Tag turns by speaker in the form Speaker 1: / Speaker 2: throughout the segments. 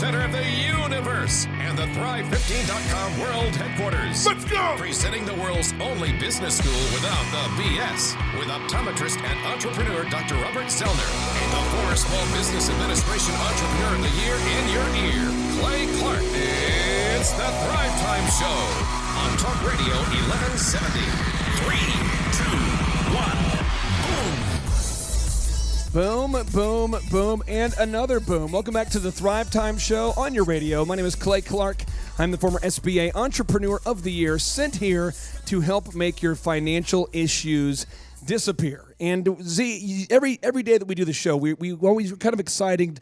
Speaker 1: center of the universe and the Thrive15.com world headquarters.
Speaker 2: Let's go!
Speaker 1: Presenting the world's only business school without the BS with optometrist and entrepreneur Dr. Robert Zellner and the former Small Business Administration Entrepreneur of the Year in your ear, Clay Clark. It's the ThriveTime Show on Talk Radio 1170. 3, 2, 1, boom.
Speaker 3: Boom, boom, boom, and another boom. Welcome back to the ThriveTime Show on your radio. My name is Clay Clark. I'm the former SBA Entrepreneur of the Year, sent here to help make your financial issues disappear. And Z, every day that we do the show, we always kind of excited.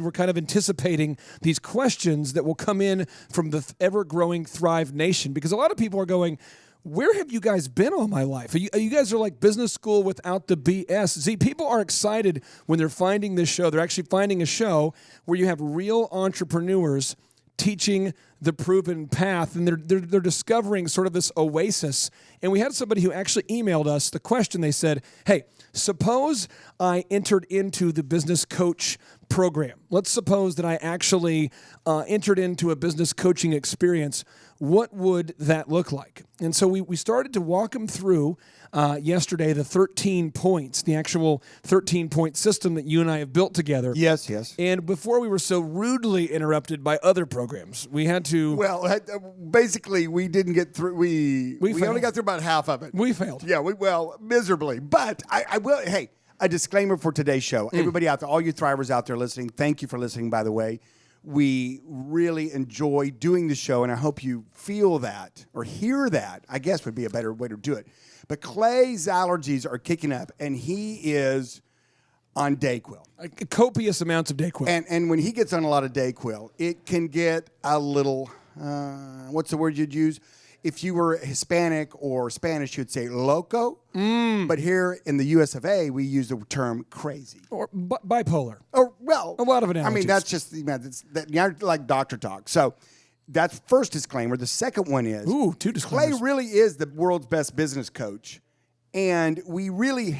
Speaker 3: We're kind of anticipating these questions that will come in from the ever-growing Thrive Nation, because a lot of people are going, where have you guys been all my life? You guys are like business school without the BS. See, people are excited when they're finding this show. They're actually finding a show where you have real entrepreneurs teaching the proven path, and they're discovering sort of this oasis. And we had somebody who actually emailed us the question. They said, hey, suppose I entered into the business coach program. Let's suppose that I actually entered into a business coaching experience. What would that look like? And so we started to walk them through yesterday the 13 points, the actual 13-point system that you and I have built together.
Speaker 2: Yes, yes.
Speaker 3: And before we were so rudely interrupted by other programs, we had to...
Speaker 2: Well, basically, we didn't get through. We only got through about half of it.
Speaker 3: We failed.
Speaker 2: Yeah, miserably. But I will, hey, a disclaimer for today's show. Everybody out there, all you Thrivers out there listening, thank you for listening, by the way. We really enjoy doing the show, and I hope you feel that or hear that, I guess would be a better way to do it. But Clay's allergies are kicking up, and he is on Dayquil.
Speaker 3: Copious amounts of Dayquil.
Speaker 2: And when he gets on a lot of Dayquil, it can get a little, what's the word you'd use? If you were Hispanic or Spanish, you'd say loco. But here in the US of A, we use the term crazy.
Speaker 3: Or bipolar.
Speaker 2: Or, well,
Speaker 3: a lot of analogies.
Speaker 2: I mean, that's just, like doctor talk. So that's first disclaimer. The second one is,
Speaker 3: two disclaimers.
Speaker 2: Clay really is the world's best business coach. And we really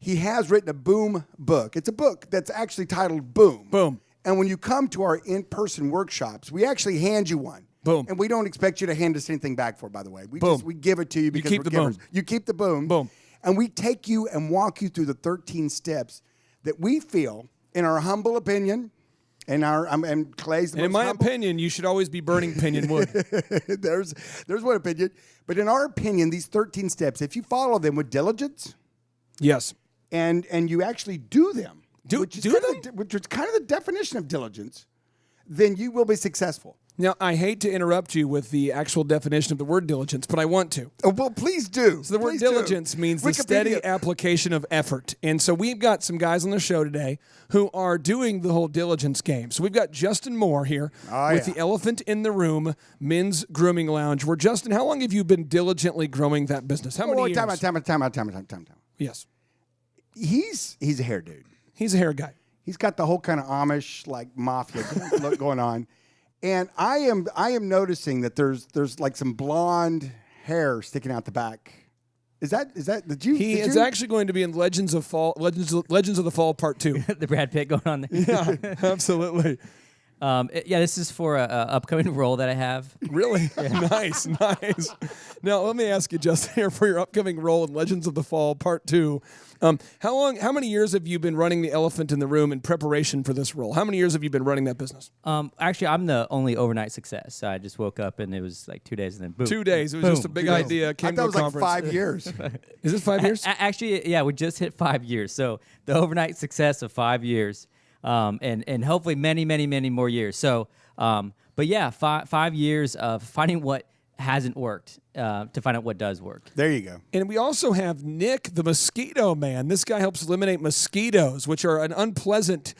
Speaker 2: he has written a Boom book. It's a book that's actually titled Boom.
Speaker 3: Boom.
Speaker 2: And when you come to our in-person workshops, we actually hand you one.
Speaker 3: Boom.
Speaker 2: And we don't expect you to hand us anything back for it, by the way. We give it to you because
Speaker 3: keep
Speaker 2: we're
Speaker 3: the
Speaker 2: givers.
Speaker 3: boom.
Speaker 2: You keep the boom.
Speaker 3: Boom.
Speaker 2: And we take you and walk you through the 13 steps that we feel, in our humble opinion, and Clay's the most
Speaker 3: in my
Speaker 2: humble.
Speaker 3: opinion, you should always be burning pinyon wood.
Speaker 2: There's one opinion. But in our opinion, these 13 steps, if you follow them with diligence,
Speaker 3: Yes.
Speaker 2: and you actually do them, which is kind of the definition of diligence, then you will be successful.
Speaker 3: Now, I hate to interrupt you with the actual definition of the word diligence, but I want to.
Speaker 2: Oh, well, please do.
Speaker 3: So the word diligence means the steady application of effort. And so we've got some guys on the show today who are doing the whole diligence game. So we've got Justin Moore here with the Elephant in the Room Men's Grooming Lounge. Where, Justin, how long have you been diligently growing that business? How many years?
Speaker 2: Time out.
Speaker 3: Yes.
Speaker 2: He's a hair dude.
Speaker 3: He's a hair guy.
Speaker 2: He's got the whole kind of Amish like mafia look going on. And I am noticing that there's like some blonde hair sticking out the back. Is that
Speaker 3: It's actually going to be in Legends of the Fall Part 2.
Speaker 4: The Brad Pitt going on there.
Speaker 3: Yeah, absolutely.
Speaker 4: This is for a upcoming role that I have.
Speaker 3: Really? Yeah. Nice. Now, let me ask you, Justin, here for your upcoming role in Legends of the Fall Part 2. How many years have you been running the Elephant in the Room in preparation for this role? How many years have you been running that business?
Speaker 4: Actually, I'm the only overnight success. I just woke up and it was like 2 days and then boom.
Speaker 3: 2 days. It was just a big idea.
Speaker 2: I thought it was like 5 years.
Speaker 3: Is it 5 years?
Speaker 4: Actually, yeah, we just hit 5 years. So the overnight success of 5 years, and hopefully many, many, many more years. So, but yeah, 5 years of finding what hasn't worked to find out what does work.
Speaker 2: There you go.
Speaker 3: And we also have Nick, the mosquito man. This guy helps eliminate mosquitoes, which are an unpleasant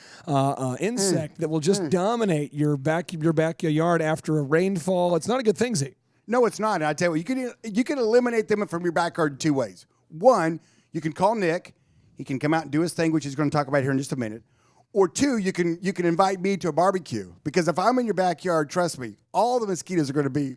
Speaker 3: insect that will just dominate your backyard after a rainfall. It's not a good thing, Z.
Speaker 2: No, it's not. And I tell you, you can eliminate them from your backyard in 2 ways. One, you can call Nick. He can come out and do his thing, which he's going to talk about here in just a minute. Or two, you can invite me to a barbecue, because if I'm in your backyard, trust me, all the mosquitoes are going to be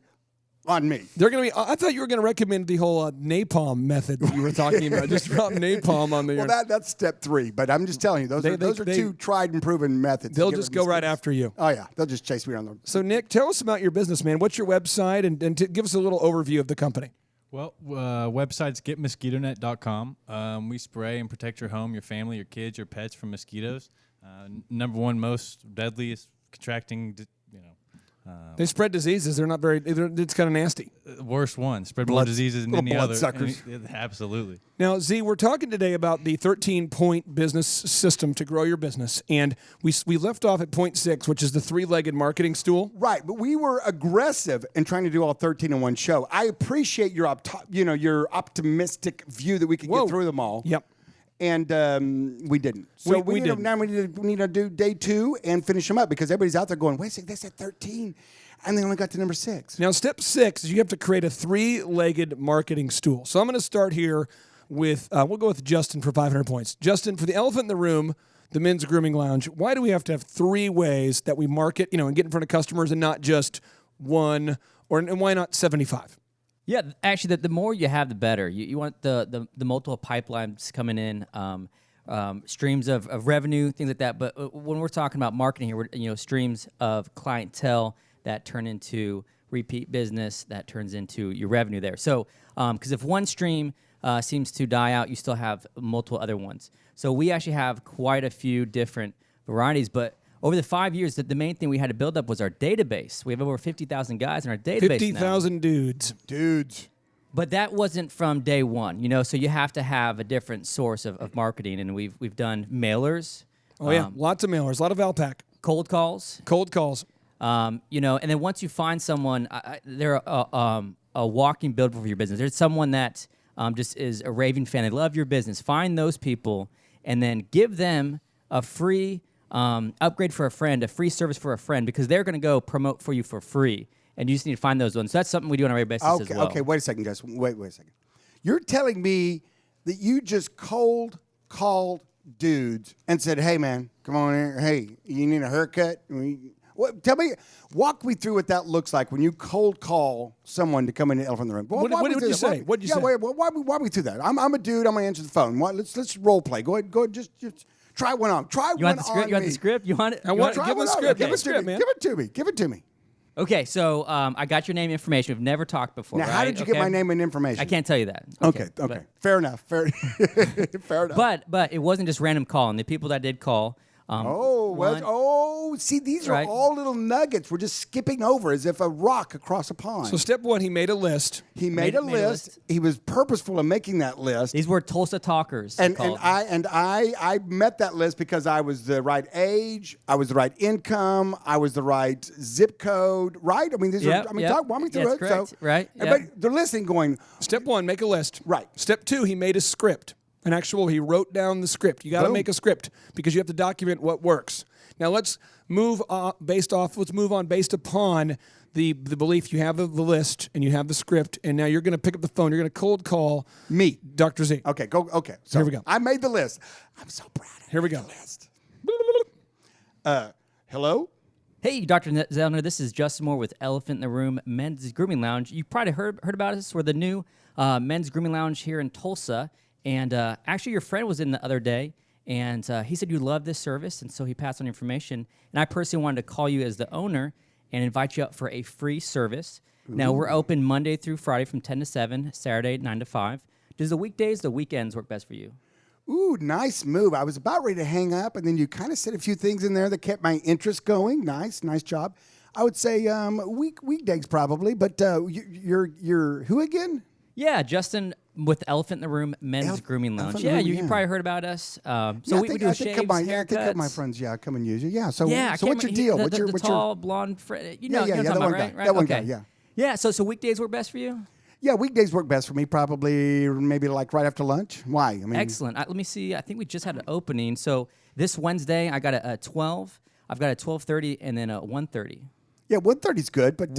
Speaker 2: on me.
Speaker 3: They're going to be. I thought you were going to recommend the whole napalm method that you were talking about. Just drop napalm on the.
Speaker 2: Well, that's step 3. But I'm just telling you, those are 2 tried and proven methods.
Speaker 3: They'll just go right after you.
Speaker 2: Oh yeah, they'll just chase me around.
Speaker 3: So Nick, tell us about your business, man. What's your website, and give us a little overview of the company.
Speaker 5: Well, website's getmosquitonet.com. We spray and protect your home, your family, your kids, your pets from mosquitoes. Number 1 most deadliest contracting,
Speaker 3: They spread diseases. They're not very. It's kind of nasty.
Speaker 5: Worst one. Spread more diseases than any other.
Speaker 2: Bloodsuckers.
Speaker 5: Absolutely.
Speaker 3: Now, Z, we're talking today about the 13-point business system to grow your business, and we left off at point 6, which is the 3-legged marketing stool.
Speaker 2: Right, but we were aggressive in trying to do all 13 in one show. I appreciate your optimistic view that we could get through them all.
Speaker 3: Yep.
Speaker 2: And we didn't. So we didn't. Now we need to do day 2 and finish them up because everybody's out there going, wait a second, they said 13, and they only got to number 6.
Speaker 3: Now, step 6 is you have to create a 3-legged marketing stool. So I'm going to start here with, we'll go with Justin for 500 points. Justin, for the elephant in the room, the men's grooming lounge, why do we have to have 3 ways that we market, and get in front of customers and not just 1, and why not 75?
Speaker 4: Yeah, actually, the more you have, the better. You want the multiple pipelines coming in, streams of revenue, things like that. But when we're talking about marketing here, we're, streams of clientele that turn into repeat business, that turns into your revenue there. So, because if one stream seems to die out, you still have multiple other ones. So we actually have quite a few different varieties, but over the 5 years, the main thing we had to build up was our database. We have over 50,000 guys in our database
Speaker 3: 50,000 dudes.
Speaker 4: But that wasn't from day one, so you have to have a different source of marketing, and we've done mailers.
Speaker 3: Oh, yeah, lots of mailers, a lot of Valpak.
Speaker 4: Cold calls. And then once you find someone, they're a walking billboard for your business. There's someone that just is a raving fan. They love your business. Find those people, and then give them a free upgrade for a friend, a free service for a friend, because they're going to go promote for you for free, and you just need to find those ones. So that's something we do on a regular basis as well.
Speaker 2: Okay, wait a second, guys. Wait a second. You're telling me that you just cold called dudes and said, hey, man, come on here. Hey, you need a haircut? Walk me through what that looks like when you cold call someone to come in the elephant in the room.
Speaker 3: What did you say? What did you say?
Speaker 2: Walk me through that. I'm a dude. I'm going to answer the phone. Let's role play. Go ahead. Just try one on.
Speaker 4: You want the script? You want the script? You want it?
Speaker 3: Give him the script. Give it to me.
Speaker 4: Okay, so I got your name and information. We've never talked before.
Speaker 2: Now, how did you get my name and information?
Speaker 4: I can't tell you that.
Speaker 2: Okay. Fair enough. Fair enough.
Speaker 4: But it wasn't just random calling. The people that did call.
Speaker 2: See, these are all little nuggets we're just skipping over as if a rock across a pond.
Speaker 3: So step 1, he made a list.
Speaker 2: He made a list. He was purposeful in making that list.
Speaker 4: These were Tulsa talkers.
Speaker 2: And I met that list because I was the right age, I was the right income, I was the right zip code, right? I mean, walk me through it.
Speaker 4: Correct.
Speaker 2: So,
Speaker 4: right.
Speaker 2: But they're listening going,
Speaker 3: step 1, make a list.
Speaker 2: Right.
Speaker 3: Step 2, he made a script. He wrote down the script. You got to make a script because you have to document what works. Now let's move on based upon the belief you have the list and you have the script, and now you're going to pick up the phone. You're going to cold call
Speaker 2: me,
Speaker 3: Dr. Z.
Speaker 2: Okay, go. Okay, so
Speaker 3: here we go.
Speaker 2: I made the list. I'm so proud of
Speaker 3: Here we go.
Speaker 2: The list. Hello?
Speaker 4: Hey, Dr. Zellner, this is Justin Moore with Elephant in the Room Men's Grooming Lounge. You probably heard about us. We're the new men's grooming lounge here in Tulsa. And actually, your friend was in the other day, and he said you love this service, and so he passed on your information. And I personally wanted to call you as the owner and invite you up for a free service. Ooh. Now, we're open Monday through Friday from 10 to 7, Saturday 9 to 5. Does the weekdays, the weekends work best for you?
Speaker 2: Ooh, nice move. I was about ready to hang up, and then you kind of said a few things in there that kept my interest going. Nice job. I would say weekdays probably, but you're who again?
Speaker 4: Yeah, Justin with Elephant in the Room Men's Grooming Lounge. Yeah, you probably heard about us. We do shaves, haircuts.
Speaker 2: I think my friends, come and use you. Yeah, so
Speaker 4: yeah,
Speaker 2: so what's your deal?
Speaker 4: What's your tall, blonde friend? You know what I'm talking about, right?
Speaker 2: That one guy, yeah.
Speaker 4: Yeah, so weekdays work best for you?
Speaker 2: Yeah, weekdays work best for me, probably maybe like right after lunch. Why? I mean,
Speaker 4: excellent. Let me see. I think we just had an opening. So this Wednesday, I got a 12. I've got a 12:30 and then a 1:30.
Speaker 2: Yeah, 1:30 is good, but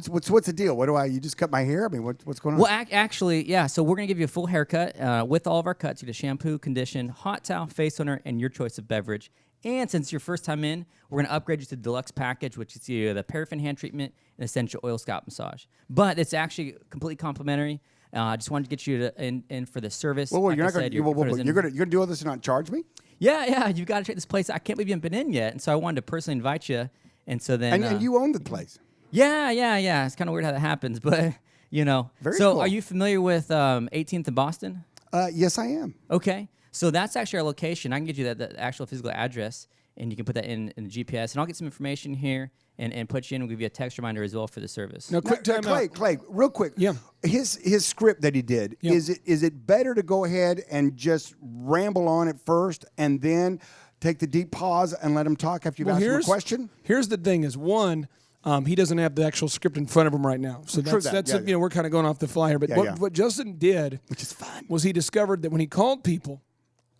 Speaker 2: what's the deal? You just cut my hair? I mean, what's going on?
Speaker 4: Well, actually, yeah. So we're gonna give you a full haircut with all of our cuts. You get a shampoo, condition, hot towel, face toner, and your choice of beverage. And since your first time in, we're going to upgrade you to the deluxe package, which is either the paraffin hand treatment and essential oil scalp massage. But it's actually completely complimentary. I just wanted to get you in for the service.
Speaker 2: Well,
Speaker 4: Like
Speaker 2: you're
Speaker 4: I
Speaker 2: not going
Speaker 4: said,
Speaker 2: to you're going to do all this and not charge me?
Speaker 4: Yeah, you've got to check this place. I can't believe you haven't been in yet, and so I wanted to personally invite you. And so then,
Speaker 2: And you own the place.
Speaker 4: yeah. It's kind of weird how that happens, but
Speaker 2: Very
Speaker 4: so,
Speaker 2: cool.
Speaker 4: are you familiar with 18th in Boston?
Speaker 2: Yes, I am.
Speaker 4: Okay, so that's actually our location. I can get you the actual physical address, and you can put that in the GPS, and I'll get some information here and put you in. We'll give you a text reminder as well for the service.
Speaker 3: Now, quick time out.
Speaker 2: Clay, real quick.
Speaker 3: Yeah.
Speaker 2: His script that he did,
Speaker 3: Yeah.
Speaker 2: is it better to go ahead and just ramble on at first and then take the deep pause and let him talk after you've asked him a question?
Speaker 3: Here's the thing: is one, he doesn't have the actual script in front of him right now, so
Speaker 2: True
Speaker 3: that's
Speaker 2: that. Yeah,
Speaker 3: we're kind of going off the fly here. But
Speaker 2: Yeah,
Speaker 3: what Justin did,
Speaker 2: Which is fun.
Speaker 3: was he discovered that when he called people,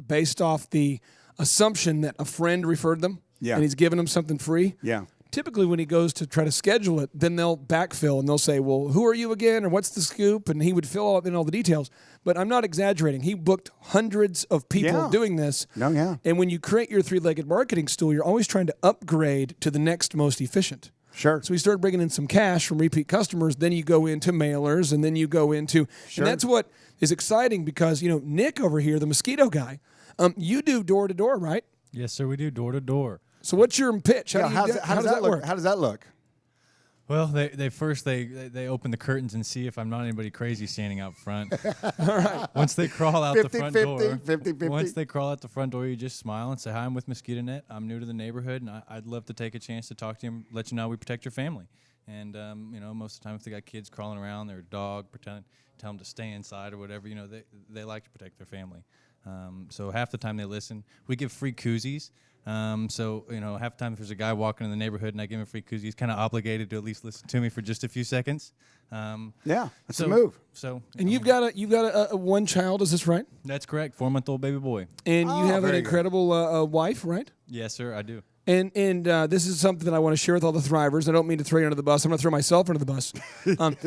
Speaker 3: based off the assumption that a friend referred them,
Speaker 2: Yeah.
Speaker 3: and he's giving them something free,
Speaker 2: Yeah.
Speaker 3: typically when he goes to try to schedule it, then they'll backfill and they'll say, well, who are you again, or what's the scoop? And he would fill in all the details. But I'm not exaggerating. He booked hundreds of people
Speaker 2: Yeah.
Speaker 3: doing this.
Speaker 2: No, yeah.
Speaker 3: And when you create your three-legged marketing stool, you're always trying to upgrade to the next most efficient.
Speaker 2: Sure.
Speaker 3: So we started bringing in some cash from repeat customers. Then you go into mailers, and then you go into,
Speaker 2: Sure.
Speaker 3: and that's what is exciting because, Nick over here, the mosquito guy, you do door-to-door, right?
Speaker 5: Yes, sir. We do door to door.
Speaker 3: So what's your pitch?
Speaker 2: Yeah, how does that
Speaker 3: work?
Speaker 2: look? How does that look?
Speaker 5: Well, they first open the curtains and see if I'm not anybody crazy standing out front. Once they crawl out the
Speaker 2: 50,
Speaker 5: front
Speaker 2: 50,
Speaker 5: door,
Speaker 2: 50, 50.
Speaker 5: once they crawl out the front door, you just smile and say, "Hi, I'm with Mosquito Net. I'm new to the neighborhood, and I'd love to take a chance to talk to you and let you know how we protect your family." And most of the time, if they got kids crawling around, their dog, tell them to stay inside or whatever. They like to protect their family. So half the time they listen. We give free koozies. Half the time if there's a guy walking in the neighborhood and I give him a free koozie, he's kind of obligated to at least listen to me for just a few seconds.
Speaker 2: Yeah, that's a move.
Speaker 5: So,
Speaker 3: And you've got a one child, is this right?
Speaker 5: that's correct, 4-month-old baby boy.
Speaker 3: And you have an
Speaker 2: very good.
Speaker 3: incredible wife, right?
Speaker 5: Yes, sir, I do.
Speaker 3: And this is something that I want to share with all the Thrivers. I don't mean to throw you under the bus. I'm going to throw myself under the bus.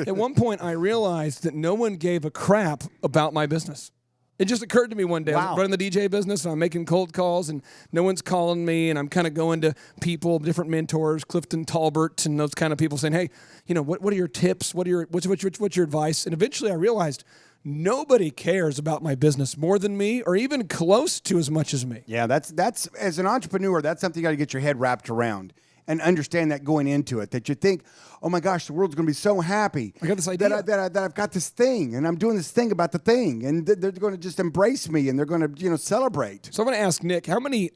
Speaker 3: At one point, I realized that no one gave a crap about my business. It just occurred to me one day. I
Speaker 2: Wow.
Speaker 3: was running the DJ business, and I'm making cold calls, and no one's calling me, and I'm kind of going to people, different mentors, Clifton Talbert, and those kind of people saying, hey, what are your tips? What's your advice? And eventually I realized nobody cares about my business more than me, or even close to as much as me.
Speaker 2: Yeah, that's as an entrepreneur, that's something you got to get your head wrapped around and understand that going into it. That you think, oh my gosh, the world's going to be so happy.
Speaker 3: I got this idea.
Speaker 2: that I've got this thing, and I'm doing this thing about the thing, and they're going to just embrace me, and they're going to celebrate.
Speaker 3: So I'm going to ask Nick, how many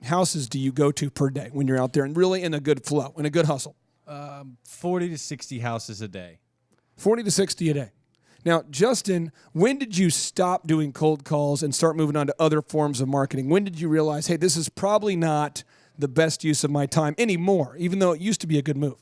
Speaker 3: houses do you go to per day when you're out there and really in a good flow, in a good hustle?
Speaker 5: 40 to 60 houses a day.
Speaker 3: 40 to 60 a day. Now, Justin, when did you stop doing cold calls and start moving on to other forms of marketing? When did you realize, hey, this is probably not the best use of my time anymore, even though it used to be a good move?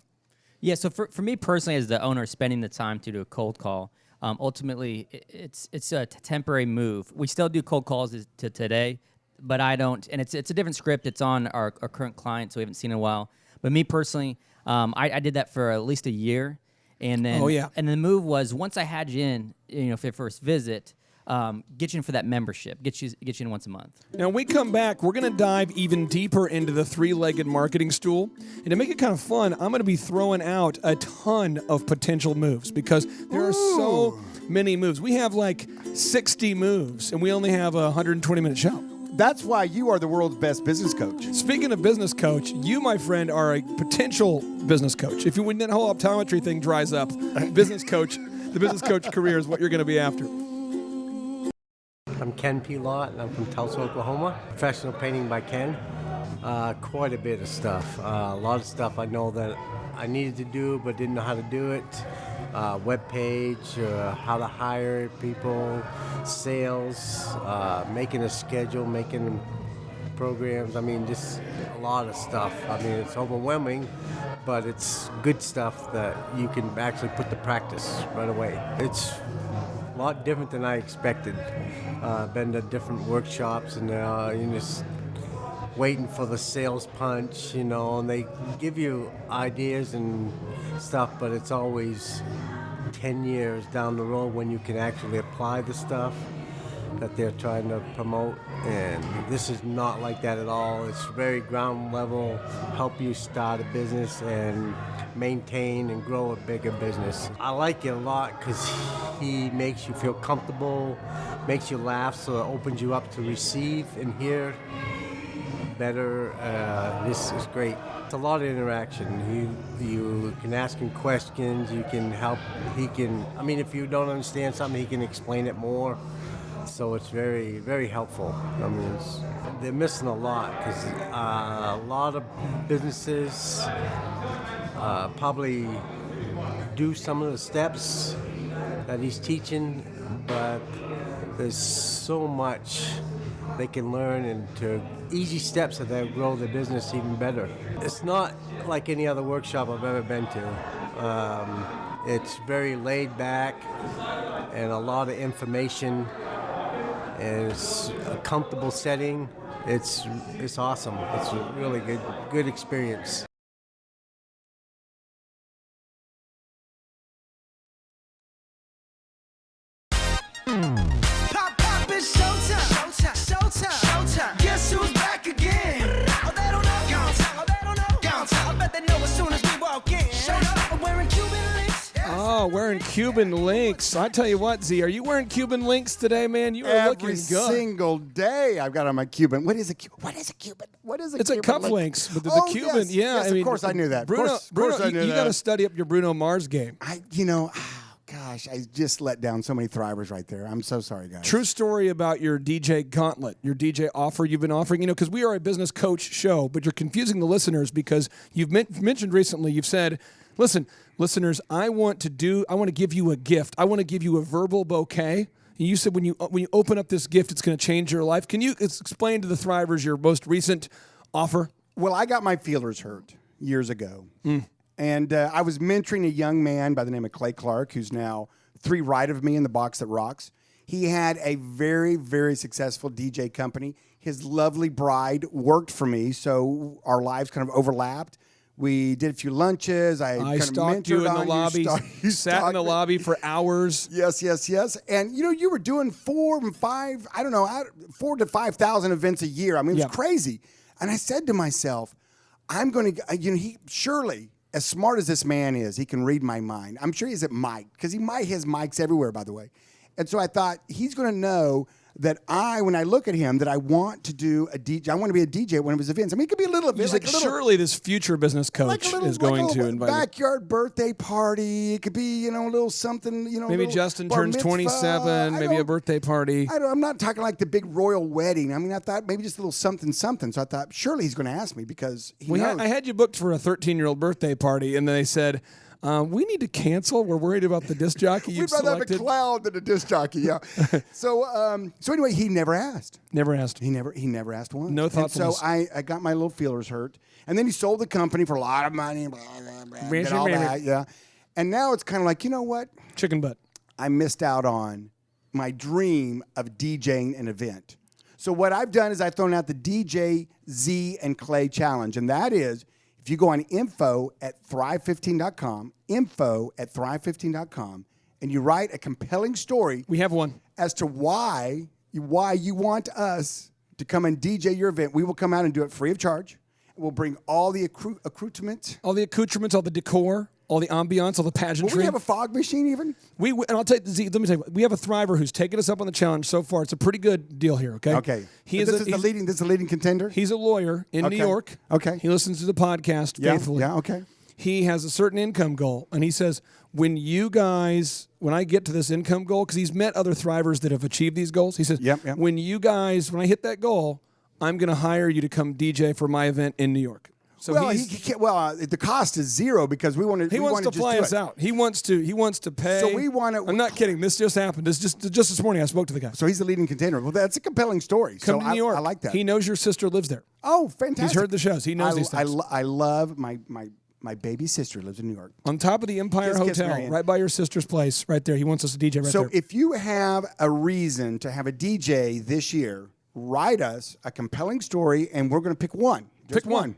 Speaker 4: Yeah, so for me personally, as the owner, spending the time to do a cold call, ultimately it's a temporary move. We still do cold calls to today, but I don't, and it's a different script. It's on our current clients, so we haven't seen in a while. But me personally, I did that for at least a year, and then and the move was once I had you in, for your first visit. Get you in for that membership. Get you in once a month.
Speaker 3: Now, when we come back, we're going to dive even deeper into the three-legged marketing stool. And to make it kind of fun, I'm going to be throwing out a ton of potential moves because there are so many moves. We have like 60 moves, and we only have a 120-minute show.
Speaker 2: That's why you are the world's best business coach.
Speaker 3: Speaking of business coach, you, my friend, are a potential business coach. When that whole optometry thing dries up, the business coach career is what you're going to be after.
Speaker 6: I'm Ken P. Lott, and I'm from Tulsa, Oklahoma. Professional painting by Ken. Quite a bit of stuff. A lot of stuff I know that I needed to do but didn't know how to do it. Web page, how to hire people, sales, making a schedule, making programs. I mean, just a lot of stuff. I mean, it's overwhelming, but it's good stuff that you can actually put to practice right away. It's a lot different than I expected. Been to different workshops, and you're just waiting for the sales punch, and they give you ideas and stuff, but it's always 10 years down the road when you can actually apply the stuff. that they're trying to promote, and this is not like that at all. It's very ground level, help you start a business and maintain and grow a bigger business. I like it a lot because he makes you feel comfortable, makes you laugh, so it opens you up to receive and hear better. This is great. It's a lot of interaction. You can ask him questions, you can help, if you don't understand something, he can explain it more. So it's very, very helpful. They're missing a lot because a lot of businesses probably do some of the steps that he's teaching, but there's so much they can learn into easy steps that they'll grow the business even better. It's not like any other workshop I've ever been to. It's very laid back and a lot of information, and it's a comfortable setting. It's awesome. It's a really good experience.
Speaker 7: Pop, it's showtime. Guess who's back again? Oh, they don't know. I bet they know as soon as we walk in. Showed up wearing Cuban links.
Speaker 3: Oh, wearing Cuban links. I tell you what, Z, are you wearing Cuban links today, man? You are looking
Speaker 2: Every
Speaker 3: good.
Speaker 2: single day I've got on my Cuban. What is a Cuban?
Speaker 3: It's a
Speaker 2: Cuban link?
Speaker 3: cufflinks, but the Cuban,
Speaker 2: yes.
Speaker 3: yeah.
Speaker 2: Yes, of course I knew that.
Speaker 3: Bruno,
Speaker 2: Of course I knew
Speaker 3: you
Speaker 2: that.
Speaker 3: got to study up your Bruno Mars game.
Speaker 2: Gosh, I just let down so many Thrivers right there. I'm so sorry, guys.
Speaker 3: True story about your DJ gauntlet, your DJ offer you've been offering. Because we are a business coach show, but you're confusing the listeners because you've mentioned recently, you've said, listen, listeners, I want to give you a gift. I want to give you a verbal bouquet. And you said when you open up this gift, it's going to change your life. Can you explain to the Thrivers your most recent offer?
Speaker 2: Well, I got my feelers hurt years ago. And I was mentoring a young man by the name of Clay Clark, who's now 3 right of me in the box that rocks. He had a very, very successful DJ company. His lovely bride worked for me, so our lives kind of overlapped. We did a few lunches. I kind of
Speaker 3: stalked you in the lobby.
Speaker 2: You
Speaker 3: Sat in the lobby for hours.
Speaker 2: Yes. And you were doing 4 to 5,000 events a year. It's crazy. And I said to myself, I'm going to, he surely, as smart as this man is, he can read my mind. I'm sure he's at mic, because he has mics everywhere, by the way. And so I thought, he's going to know that when I look at him, that I want to do a DJ. I want to be a DJ at one of his events. It could be a little event.
Speaker 3: Surely this future business coach is going to invite you.
Speaker 2: Backyard birthday party. It could be, a little something,
Speaker 3: Maybe Justin turns 27, maybe a birthday party.
Speaker 2: I'm not talking like the big royal wedding. I thought maybe just a little something. So I thought, surely he's going to ask me because he knows.
Speaker 3: I had you booked for a 13-year-old birthday party, and then they said, we need to cancel. We're worried about the disc jockey you've
Speaker 2: selected. We'd rather have a clown than a disc jockey, yeah. So anyway, he never asked.
Speaker 3: Never asked.
Speaker 2: He never asked once.
Speaker 3: No thoughtfulness.
Speaker 2: And so I got my little feelers hurt. And then he sold the company for a lot of money, blah, blah, blah, did all that, yeah. And now it's kind of like, you know what?
Speaker 3: Chicken butt.
Speaker 2: I missed out on my dream of DJing an event. So what I've done is I've thrown out the DJ, Z, and Clay challenge. And that is, if you go on info@thrive15.com, and you write a compelling story.
Speaker 3: We have one.
Speaker 2: As to why you want us to come and DJ your event, we will come out and do it free of charge. We'll bring all the accoutrements.
Speaker 3: All the accoutrements, all the decor, all the ambiance, all the pageantry.
Speaker 2: Will we have a fog machine even?
Speaker 3: And I'll tell you, Z, let me tell you, we have a Thriver who's taken us up on the challenge so far. It's a pretty good deal here, okay?
Speaker 2: Okay. This is the leading contender?
Speaker 3: He's a lawyer in New York.
Speaker 2: Okay.
Speaker 3: He listens to the podcast faithfully.
Speaker 2: Yeah, okay.
Speaker 3: He has a certain income goal, and he says, when I get to this income goal, because he's met other Thrivers that have achieved these goals, he says, when I hit that goal, I'm going to hire you to come DJ for my event in New York. So
Speaker 2: the cost is zero because we want to.
Speaker 3: He wants to fly us out. He wants to pay.
Speaker 2: So we want to.
Speaker 3: I'm not kidding. This just happened. Just this morning. I spoke to the guy.
Speaker 2: So he's the leading contender. Well, that's a compelling story.
Speaker 3: Come to New York.
Speaker 2: I like that.
Speaker 3: He knows your sister lives there.
Speaker 2: Oh, fantastic!
Speaker 3: He's heard the shows. He knows these things.
Speaker 2: I love my baby sister lives in New York.
Speaker 3: On top of the Empire Hotel, right by your sister's place, right there. He wants us to DJ right there.
Speaker 2: So if you have a reason to have a DJ this year, write us a compelling story, and we're going to pick one. Just one.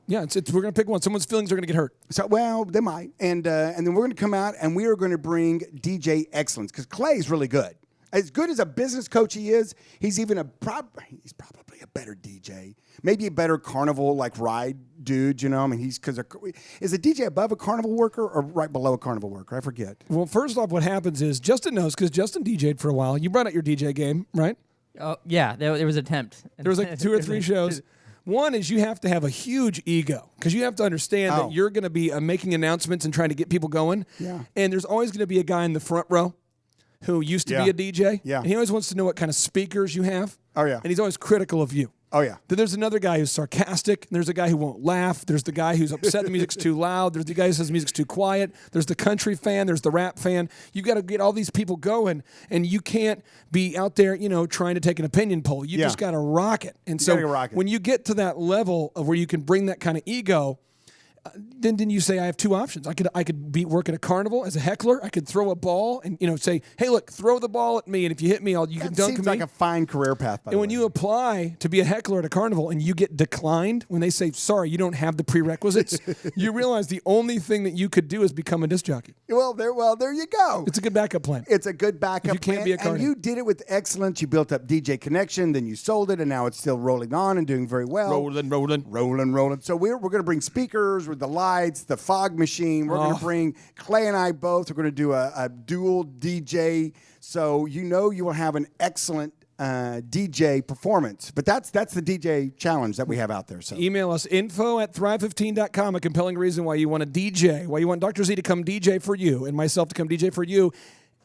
Speaker 3: Yeah, we're going to pick one. Someone's feelings are going to get hurt.
Speaker 2: So, well, they might. And then we're going to come out, and we are going to bring DJ excellence, because Clay's really good. As good as a business coach he is, he's he's probably a better DJ. Maybe a better carnival ride dude, you know? I mean, is a DJ above a carnival worker or right below a carnival worker? I forget.
Speaker 3: Well, first off, what happens is Justin knows because Justin DJ'd for a while. You brought out your DJ game, right?
Speaker 4: Oh, yeah, there was an attempt.
Speaker 3: There was 2 or 3 shows. One is you have to have a huge ego because you have to understand that you're going to be making announcements and trying to get people going.
Speaker 2: Yeah.
Speaker 3: And there's always going to be a guy in the front row who used to be a DJ.
Speaker 2: Yeah.
Speaker 3: And he always wants to know what kind of speakers you have.
Speaker 2: Oh, yeah.
Speaker 3: And he's always critical of you.
Speaker 2: Oh, yeah.
Speaker 3: Then there's another guy who's sarcastic. And there's a guy who won't laugh. There's the guy who's upset the music's too loud. There's the guy who says the music's too quiet. There's the country fan. There's the rap fan. You got to get all these people going, and you can't be out there, trying to take an opinion poll. You just got to rock it. And so when you get to that level of where you can bring that kind of ego, then you say I have 2 options. I could work at a carnival as a heckler. I could throw a ball and say, hey, look, throw the ball at me, and if you hit me, you can dunk me.
Speaker 2: Seems like a fine career path.
Speaker 3: And when you apply to be a heckler at a carnival and you get declined, when they say sorry, you don't have the prerequisites, you realize the only thing that you could do is become a disc jockey.
Speaker 2: Well, there you go.
Speaker 3: It's a good backup plan.
Speaker 2: It's a good backup
Speaker 3: you can't
Speaker 2: plan.
Speaker 3: Be a carnival.
Speaker 2: And you did it with excellence. You built up DJ Connection, then you sold it, and now it's still rolling on and doing very well. Rolling. So we're going to bring speakers with the lights, the fog machine. We're going to bring Clay and I both. We're going to do a dual DJ. So you will have an excellent DJ performance. But that's the DJ challenge that we have out there. So
Speaker 3: email us info@thrive15.com. A compelling reason why you want a DJ, why you want Dr. Z to come DJ for you and myself to come DJ for you.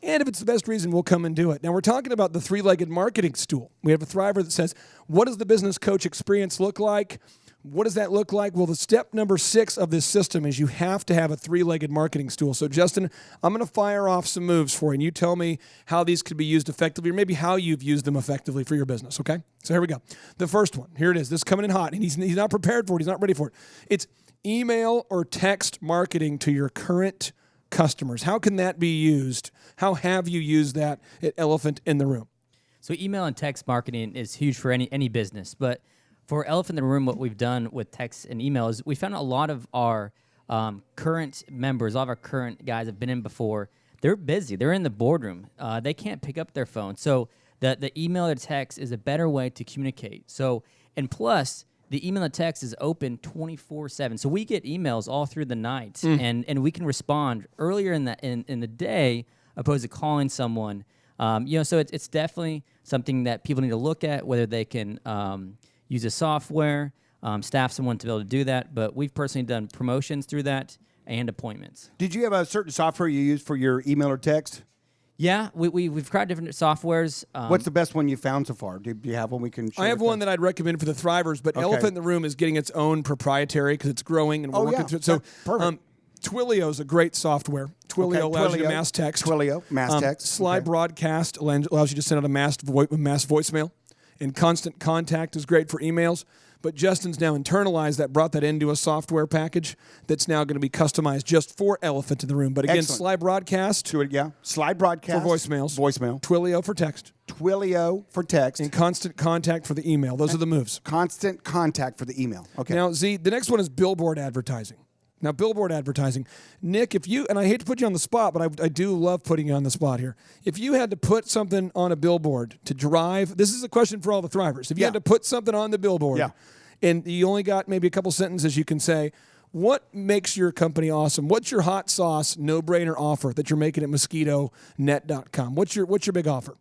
Speaker 3: And if it's the best reason, we'll come and do it. Now, we're talking about the 3-legged marketing stool. We have a Thriver that says, what does the business coach experience look like? What does that look like? Well, the step number 6 of this system is you have to have a 3-legged marketing stool. So, Justin, I'm going to fire off some moves for you, and you tell me how these could be used effectively or maybe how you've used them effectively for your business, okay? So here we go. The first one, here it is. This is coming in hot, and he's not prepared for it. He's not ready for it. It's email or text marketing to your current customers. How can that be used? How have you used that at Elephant in the Room?
Speaker 4: So email and text marketing is huge for any business, but for Elephant in the Room, what we've done with text and email is we found a lot of our current members, all of our current guys have been in before. They're busy. They're in the boardroom. They can't pick up their phone. So the email or text is a better way to communicate. So, and plus, the email and text is open 24/7. So we get emails all through the night, and we can respond earlier in the day opposed to calling someone. So it's definitely something that people need to look at, whether they can use a software, staff someone to be able to do that. But we've personally done promotions through that and appointments.
Speaker 2: Did you have a certain software you use for your email or text?
Speaker 4: Yeah, we've tried different softwares.
Speaker 2: What's the best one you found so far? Do you have one we can share?
Speaker 3: I have one that I'd recommend for the Thrivers, but Elephant in the Room is getting its own proprietary because it's growing and we're working through it. So
Speaker 2: perfect.
Speaker 3: Twilio is a great software. Twilio allows you to mass text.
Speaker 2: Twilio, mass text.
Speaker 3: Slide Broadcast allows you to send out a mass voicemail. And Constant Contact is great for emails. But Justin's now internalized brought that into a software package that's now going to be customized just for Elephant in the Room. But again,
Speaker 2: Excellent.
Speaker 3: Slide Broadcast.
Speaker 2: Slide Broadcast.
Speaker 3: For voicemails.
Speaker 2: Voicemail.
Speaker 3: Twilio for text.
Speaker 2: Twilio for text.
Speaker 3: And Constant Contact for the email. Those are the moves.
Speaker 2: Constant Contact for the email. Okay.
Speaker 3: Now, Z, the next one is billboard advertising. Now, billboard advertising. Nick, and I hate to put you on the spot, but I do love putting you on the spot here. If you had to put something on a billboard to drive, this is a question for all the Thrivers. If you had to put something on the billboard and you only got maybe a couple sentences you can say, what makes your company awesome? What's your hot sauce, no-brainer offer that you're making at mosquitonet.com? What's your big offer?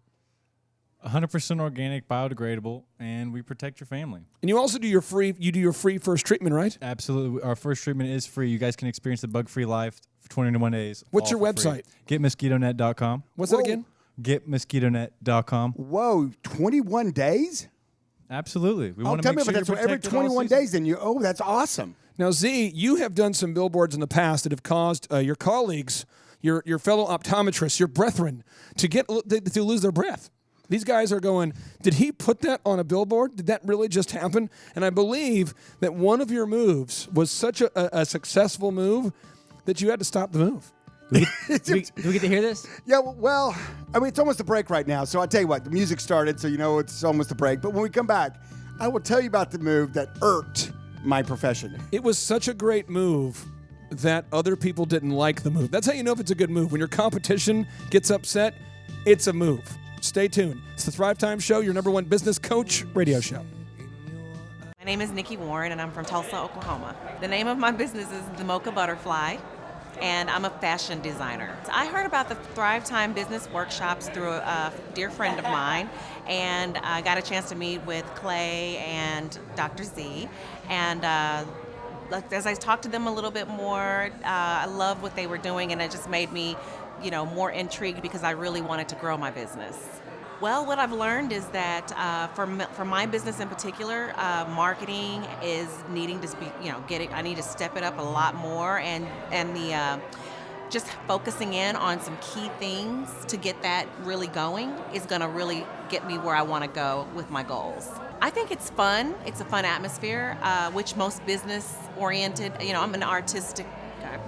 Speaker 5: 100% organic, biodegradable, and we protect your family.
Speaker 3: And you also do your free first treatment, right?
Speaker 5: Absolutely. Our first treatment is free. You guys can experience the bug-free life for 21 days.
Speaker 4: What's your website?
Speaker 5: GetMosquitoNet.com.
Speaker 3: What's that again?
Speaker 5: GetMosquitoNet.com.
Speaker 2: Whoa, 21 days?
Speaker 5: Absolutely. We want to
Speaker 2: tell
Speaker 5: make
Speaker 2: me
Speaker 5: sure
Speaker 2: about that. So every 21 days, then that's awesome.
Speaker 3: Now, Z, you have done some billboards in the past that have caused your colleagues, your fellow optometrists, your brethren, to lose their breath. These guys are going, did he put that on a billboard? Did that really just happen? And I believe that one of your moves was such a successful move that you had to stop the move.
Speaker 4: Do we get to hear this?
Speaker 2: Yeah, well, I mean, it's almost a break right now. So I'll tell you what, the music started, so it's almost a break. But when we come back, I will tell you about the move that irked my profession.
Speaker 3: It was such a great move that other people didn't like the move. That's how you know if it's a good move. When your competition gets upset, it's a move. Stay tuned. It's the ThriveTime Show, your number one business coach radio show.
Speaker 8: My name is Nikki Warren, and I'm from Tulsa, Oklahoma. The name of my business is The Mocha Butterfly, and I'm a fashion designer. I heard about the ThriveTime Business Workshops through a dear friend of mine, and I got a chance to meet with Clay and Dr. Z. And as I talked to them a little bit more, I loved what they were doing, and it just made me, more intrigued because I really wanted to grow my business. Well, what I've learned is that for my business in particular, marketing is needing to be, I need to step it up a lot more, and the just focusing in on some key things to get that really going is going to really get me where I want to go with my goals. I think it's fun. It's a fun atmosphere, which most business-oriented, I'm an artistic,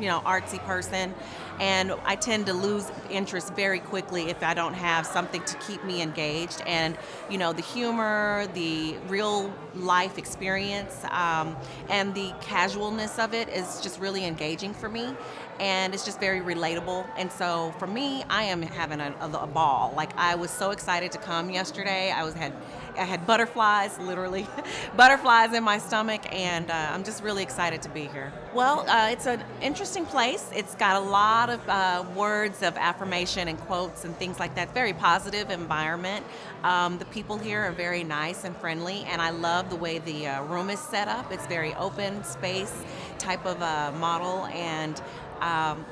Speaker 8: artsy person, and I tend to lose interest very quickly if I don't have something to keep me engaged. And the humor, the real life experience, and the casualness of it is just really engaging for me, and it's just very relatable. And so for me, I am having a ball. Like, I was so excited to come yesterday. I had butterflies, literally, butterflies in my stomach, and I'm just really excited to be here. Well, it's an interesting place. It's got a lot of words of affirmation and quotes and things like that. Very positive environment. The people here are very nice and friendly, and I love the way the room is set up. It's very open space type of model, and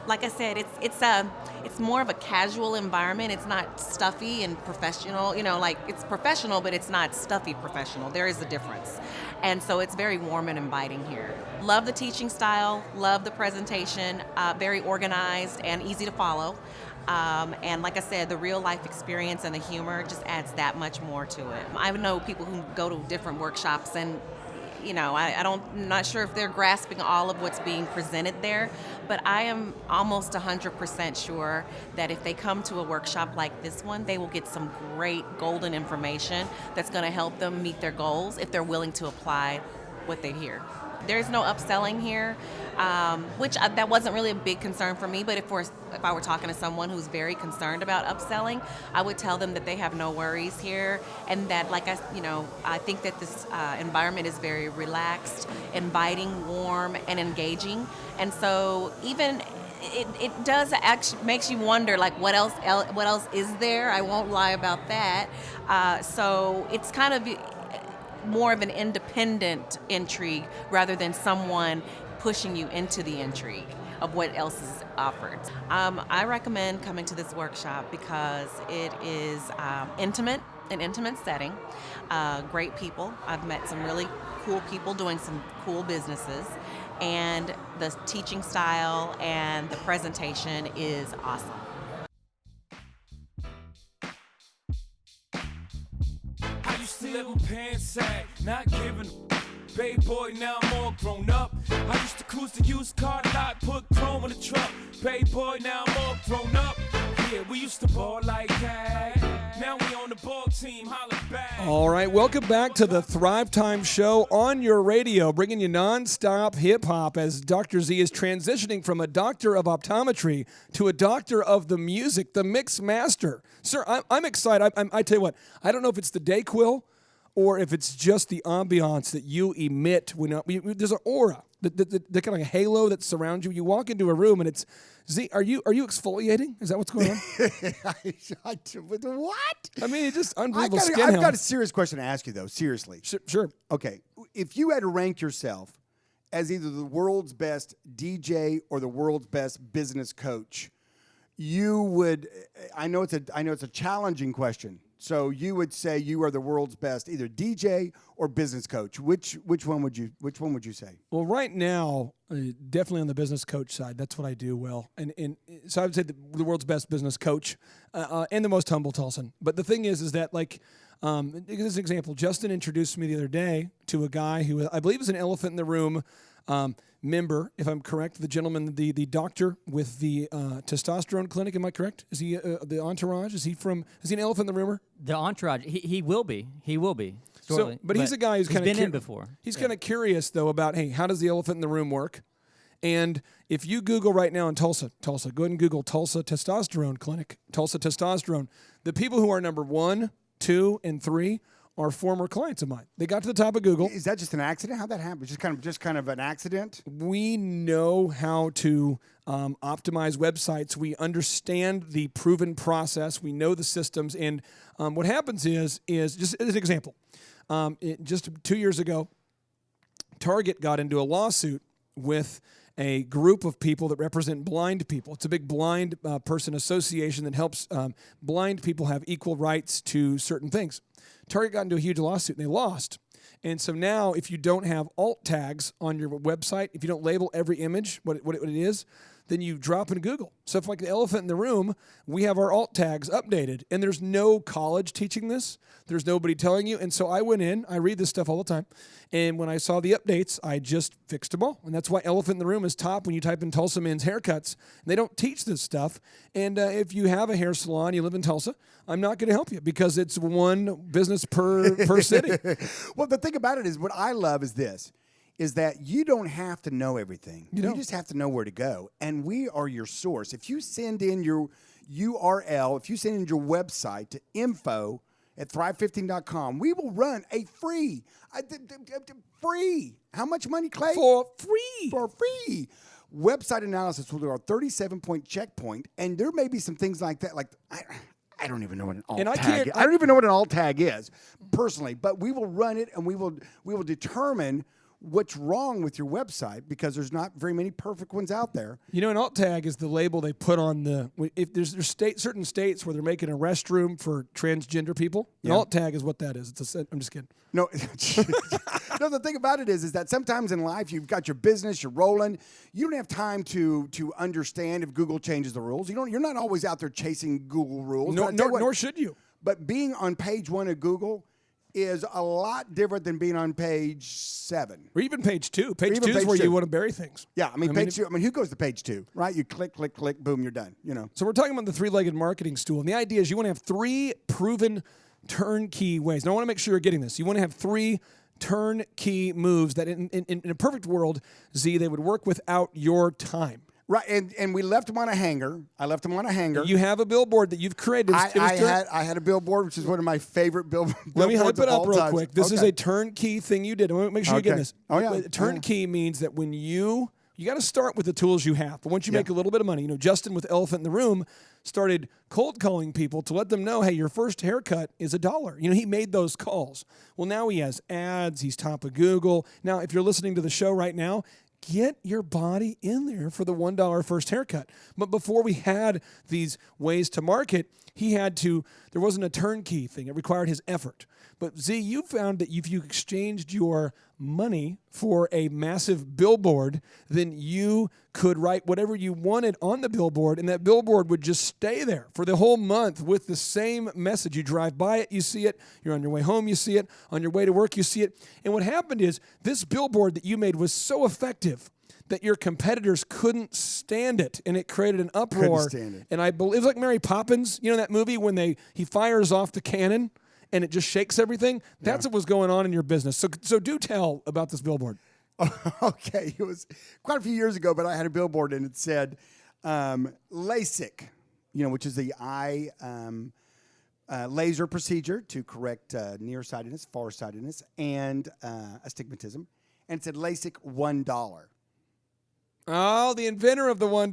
Speaker 8: like I said, it's more of a casual environment. It's not stuffy and professional. It's professional, but it's not stuffy professional. There is a difference. And so it's very warm and inviting here. Love the teaching style, love the presentation, very organized and easy to follow. And like I said, the real life experience and the humor just adds that much more to it. I know people who go to different workshops, and I'm not sure if they're grasping all of what's being presented there, but I am almost 100% sure that if they come to a workshop like this one, they will get some great golden information that's going to help them meet their goals if they're willing to apply what they hear. There's no upselling here, which that wasn't really a big concern for me, but if I were talking to someone who's very concerned about upselling, I would tell them that they have no worries here, and that, I think that this environment is very relaxed, inviting, warm, and engaging, and so even it does actually makes you wonder, what else is there? I won't lie about that. So it's kind of more of an independent intrigue rather than someone pushing you into the intrigue of what else is offered. I recommend coming to this workshop because it is an intimate setting, great people. I've met some really cool people doing some cool businesses, and the teaching style and the presentation is awesome.
Speaker 9: Living pants sag, not giving baby boy, now I'm all grown up. I used to cruise the used car lot, put chrome in the truck. Baby boy, now I'm all grown up. Yeah, we used to ball like that. Now we on the ball team, holla back.
Speaker 3: All right, welcome back to the ThriveTime Show on your radio, bringing you nonstop hip-hop as Dr. Z is transitioning from a doctor of optometry to a doctor of the music, the mix master. Sir, I'm excited. I tell you what, I don't know if it's the Dayquil or if it's just the ambiance that you emit. There's an aura, the kind of like a halo that surrounds you. You walk into a room and it's, Z, are you exfoliating? Is that what's going on?
Speaker 2: What?
Speaker 3: I mean, it's just unbelievable skin
Speaker 2: I've
Speaker 3: health.
Speaker 2: got a serious question to ask you, though. Seriously.
Speaker 3: Sure.
Speaker 2: Okay. If you had to rank yourself as either the world's best DJ or the world's best business coach, you would. I know it's a challenging question. So you would say you are the world's best either DJ or business coach. Which one would you say?
Speaker 3: Well, right now, definitely on the business coach side. That's what I do well, and so I would say the world's best business coach and the most humble Tulsan. But the thing is that as an example, Justin introduced me the other day to a guy who I believe is an elephant in the room member, if I'm correct. The gentleman, the doctor with the testosterone clinic. Am I correct? Is he the entourage? Is he an elephant in the room?
Speaker 4: The entourage. He will be. He will be.
Speaker 3: So, but he's a guy who's kind of
Speaker 4: been in before.
Speaker 3: He's kind of curious though about, hey, how does the elephant in the room work? And if you Google right now in Tulsa, go ahead and Google Tulsa Testosterone Clinic, Tulsa Testosterone. The people who are number 1, 2, and 3 are former clients of mine. They got to the top of Google.
Speaker 2: Is that just an accident? How'd that happen? Just kind of an accident?
Speaker 3: We know how to optimize websites. We understand the proven process. We know the systems. And what happens is just as an example, just 2 years ago, Target got into a lawsuit with a group of people that represent blind people. It's a big blind person association that helps blind people have equal rights to certain things. Target got into a huge lawsuit and they lost. And so now if you don't have alt tags on your website, if you don't label every image what it is, then you drop in Google. So if like the elephant in the room, we have our alt tags updated and there's no college teaching this. There's nobody telling you. And so I went in, I read this stuff all the time. And when I saw the updates, I just fixed them all. And that's why elephant in the room is top when you type in Tulsa men's haircuts. They don't teach this stuff. And if you have a hair salon, you live in Tulsa, I'm not going to help you because it's one business per city.
Speaker 2: Well, the thing about it is what I love is this. Is that you don't have to know everything. You just have to know where to go. And we are your source. If you send in your URL, if you send in your website to info@thrive15.com, we will run a free, how much money, Clay?
Speaker 3: For free.
Speaker 2: For free. Website analysis will do our 37-point checkpoint. And there may be some things like that, like I don't even know what an alt tag is. I don't even know what an alt tag is, personally. But we will run it and we will determine what's wrong with your website because there's not very many perfect ones out there.
Speaker 3: You know, an alt tag is the label they put on if there's certain states where they're making a restroom for transgender people. An alt tag is what that is. I'm just kidding.
Speaker 2: No, no. The thing about it is that sometimes in life you've got your business, you're rolling. You don't have time to understand if Google changes the rules. You're not always out there chasing Google rules.
Speaker 3: Nor should you.
Speaker 2: But being on page 1 of Google is a lot different than being on page 7.
Speaker 3: Or even page 2. Page 2 is where you want to bury things.
Speaker 2: Yeah, page 2. Who goes to page 2, right? You click, boom, you're done,
Speaker 3: So we're talking about the three-legged marketing stool. And the idea is you want to have 3 proven turnkey ways. Now, I want to make sure you're getting this. You want to have 3 turnkey moves that in a perfect world, Z, they would work without your time.
Speaker 2: Right, and we left them on a hanger. I left them on a hanger.
Speaker 3: You have a billboard that you've created.
Speaker 2: I had a billboard, which is one of my favorite billboards.
Speaker 3: Let me hype it up real quick. This is a turnkey thing you did. I want to make sure you get this.
Speaker 2: Oh, yeah.
Speaker 3: Turnkey means that when you got to start with the tools you have. But once you make a little bit of money, Justin with Elephant in the Room started cold calling people to let them know, hey, your first haircut is $1. He made those calls. Well, now he has ads. He's top of Google. Now, if you're listening to the show right now, get your body in there for the $1 first haircut. But before we had these ways to market, there wasn't a turnkey thing. It required his effort. But Z, you found that if you exchanged your money for a massive billboard, then you could write whatever you wanted on the billboard, and that billboard would just stay there for the whole month with the same message. You drive by it, you see it. You're on your way home, you see it. On your way to work, you see it. And what happened is this billboard that you made was so effective that your competitors couldn't stand it, and it created an uproar.
Speaker 2: Couldn't stand it.
Speaker 3: And I believe it was like Mary Poppins, that movie when he fires off the cannon and it just shakes everything. That's what was going on in your business. So do tell about this billboard.
Speaker 2: Okay, it was quite a few years ago, but I had a billboard and it said LASIK, which is the eye laser procedure to correct nearsightedness, farsightedness, and astigmatism. And it said LASIK $1.
Speaker 3: Oh, the inventor of the $1.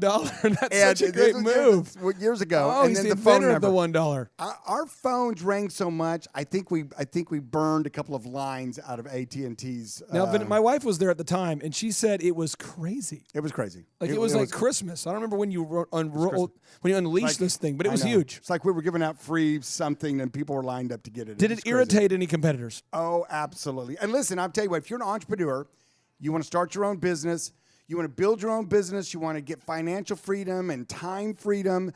Speaker 3: That's such a great move.
Speaker 2: Years ago.
Speaker 3: Oh,
Speaker 2: and
Speaker 3: he's
Speaker 2: then
Speaker 3: the inventor of the $1.
Speaker 2: Our phones rang so much. I think we burned a couple of lines out of AT&T's.
Speaker 3: Now, my wife was there at the time, and she said it was crazy.
Speaker 2: It was crazy.
Speaker 3: Like it was like Christmas. I don't remember when you unleashed this thing, but it was huge.
Speaker 2: It's like we were giving out free something, and people were lined up to get it.
Speaker 3: Did it irritate any competitors?
Speaker 2: Oh, absolutely. And listen, I'll tell you what. If you're an entrepreneur, you want to start your own business. You want to build your own business. You want to get financial freedom and time freedom.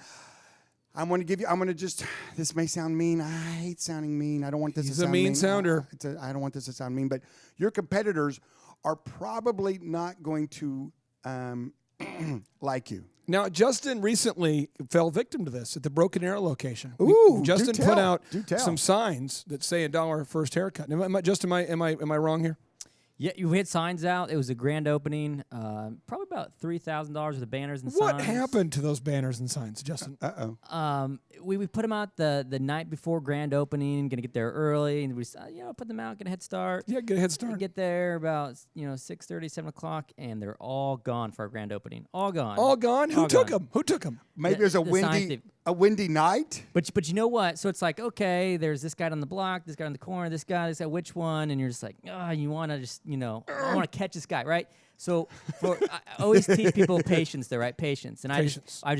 Speaker 2: This may sound mean. I hate sounding mean. I don't want this to sound mean.
Speaker 3: He's a mean sounder.
Speaker 2: I don't want this to sound mean, but your competitors are probably not going to like you.
Speaker 3: Now, Justin recently fell victim to this at the Broken Arrow location. Justin
Speaker 2: do
Speaker 3: put out
Speaker 2: tell.
Speaker 3: some signs that say $1 first haircut. Justin, am I wrong here?
Speaker 4: Yeah, we had signs out. It was a grand opening. Probably about $3,000 worth of banners and
Speaker 3: What
Speaker 4: signs.
Speaker 3: happened to those banners and signs, Justin?
Speaker 4: We put them out the night before grand opening. Gonna get there early, and we put them out, get a head start.
Speaker 3: Yeah, get a head start.
Speaker 4: Get there about 6:30, 7 o'clock, and they're all gone for our grand opening. All gone.
Speaker 3: All gone? Who
Speaker 4: All
Speaker 3: took
Speaker 4: gone.
Speaker 3: them? Who took them?
Speaker 2: Maybe there's a windy night.
Speaker 4: But you know what? So it's like, okay, there's this guy on the block, this guy on the corner, this guy, which one? And you're just like, you want to just, I want to catch this guy, right? So I always teach people patience, though, right? Patience. And
Speaker 3: Patience.
Speaker 4: I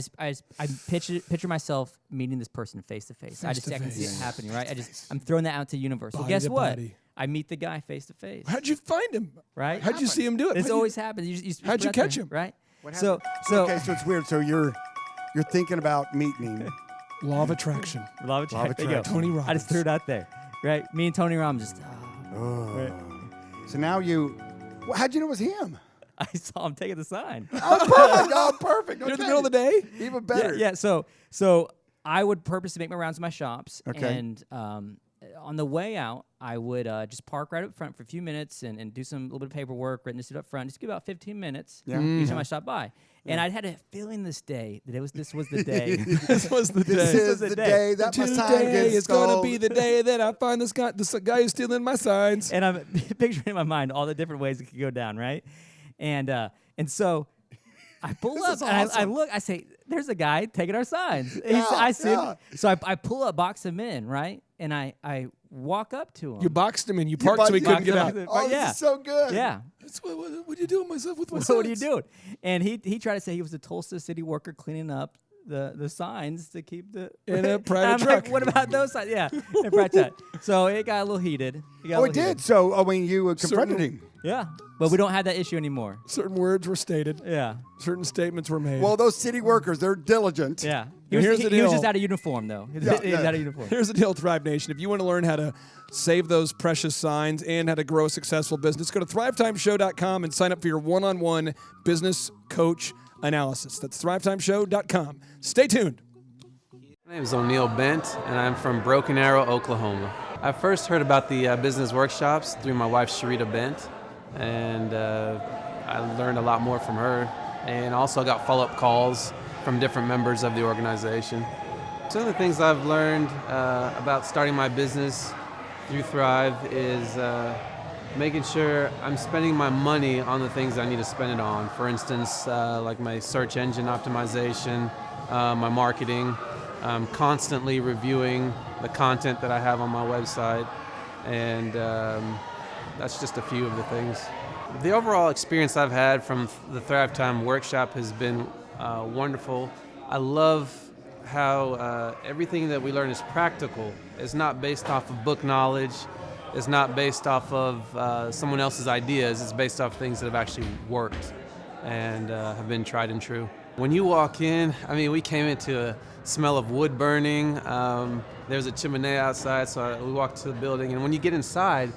Speaker 4: picture myself meeting this person face to face. I can see it happening, right? I'm throwing that out to the universe. So
Speaker 3: Body
Speaker 4: guess
Speaker 3: to
Speaker 4: what?
Speaker 3: body.
Speaker 4: I meet the guy face to face.
Speaker 3: How'd you find him?
Speaker 4: Right?
Speaker 3: How'd you see him do it?
Speaker 4: This always happens.
Speaker 3: How'd you catch him?
Speaker 4: Right?
Speaker 2: So it's weird. So you're thinking about meeting him.
Speaker 3: Law of attraction.
Speaker 4: Law of attraction. There you go.
Speaker 3: Tony Robbins.
Speaker 4: I just threw it out there, right? Me and Tony Robbins just. Right.
Speaker 2: So now how'd you know it was him?
Speaker 4: I saw him taking the sign.
Speaker 2: Oh, perfect.
Speaker 3: In the middle of the day?
Speaker 2: Even better.
Speaker 4: Yeah. So I would purposely make my rounds to my shops,
Speaker 2: Okay.
Speaker 4: and on the way out, I would just park right up front for a few minutes and do a little bit of paperwork, written this up front. Just give about 15 minutes each time I stopped by. And I'd had a feeling this day that this was the day.
Speaker 3: This was the day.
Speaker 2: This is the day that my sign
Speaker 3: Today
Speaker 2: gets
Speaker 3: is going to
Speaker 2: stole.
Speaker 3: be the day that I find this guy who's stealing my signs.
Speaker 4: And I'm picturing in my mind all the different ways it could go down, right? And so I pull up and I look. I say, "There's a guy taking our signs." I see him. So I pull up, box him in, right? And I walk up to him.
Speaker 3: You boxed him and you parked so he couldn't get out.
Speaker 2: Oh,
Speaker 4: yeah.
Speaker 2: this is so good.
Speaker 4: Yeah.
Speaker 3: What are you doing myself with my signs?
Speaker 4: What are you doing? And he tried to say he was a Tulsa city worker cleaning up the signs to keep the
Speaker 3: In a private
Speaker 4: I'm
Speaker 3: truck.
Speaker 4: Like, what about those signs? Yeah, in a private truck. So it got a little heated.
Speaker 2: Oh, it did. So, you confronted him.
Speaker 4: Yeah, but we don't have that issue anymore.
Speaker 3: Certain words were stated.
Speaker 4: Yeah.
Speaker 3: Certain statements were made.
Speaker 2: Well, those city workers, they're diligent.
Speaker 4: Yeah.
Speaker 3: Here's the
Speaker 4: He was
Speaker 3: deal.
Speaker 4: just out of uniform, though. He was out of uniform.
Speaker 3: Here's the deal, Thrive Nation. If you want to learn how to save those precious signs and how to grow a successful business, go to ThriveTimeShow.com and sign up for your one-on-one business coach analysis. That's ThriveTimeShow.com. Stay tuned.
Speaker 10: My name is O'Neil Bent, and I'm from Broken Arrow, Oklahoma. I first heard about the business workshops through my wife, Sharita Bent, and I learned a lot more from her, and also got follow-up calls from different members of the organization. Some of the things I've learned about starting my business through Thrive is making sure I'm spending my money on the things I need to spend it on. For instance, like my search engine optimization, my marketing. I'm constantly reviewing the content that I have on my website, and that's just a few of the things. The overall experience I've had from the ThriveTime workshop has been wonderful. I love how everything that we learn is practical. It's not based off of book knowledge. It's not based off of someone else's ideas. It's based off things that have actually worked and have been tried and true. When you walk in, we came into a smell of wood burning. There's a chimney outside, so we walked to the building. And when you get inside,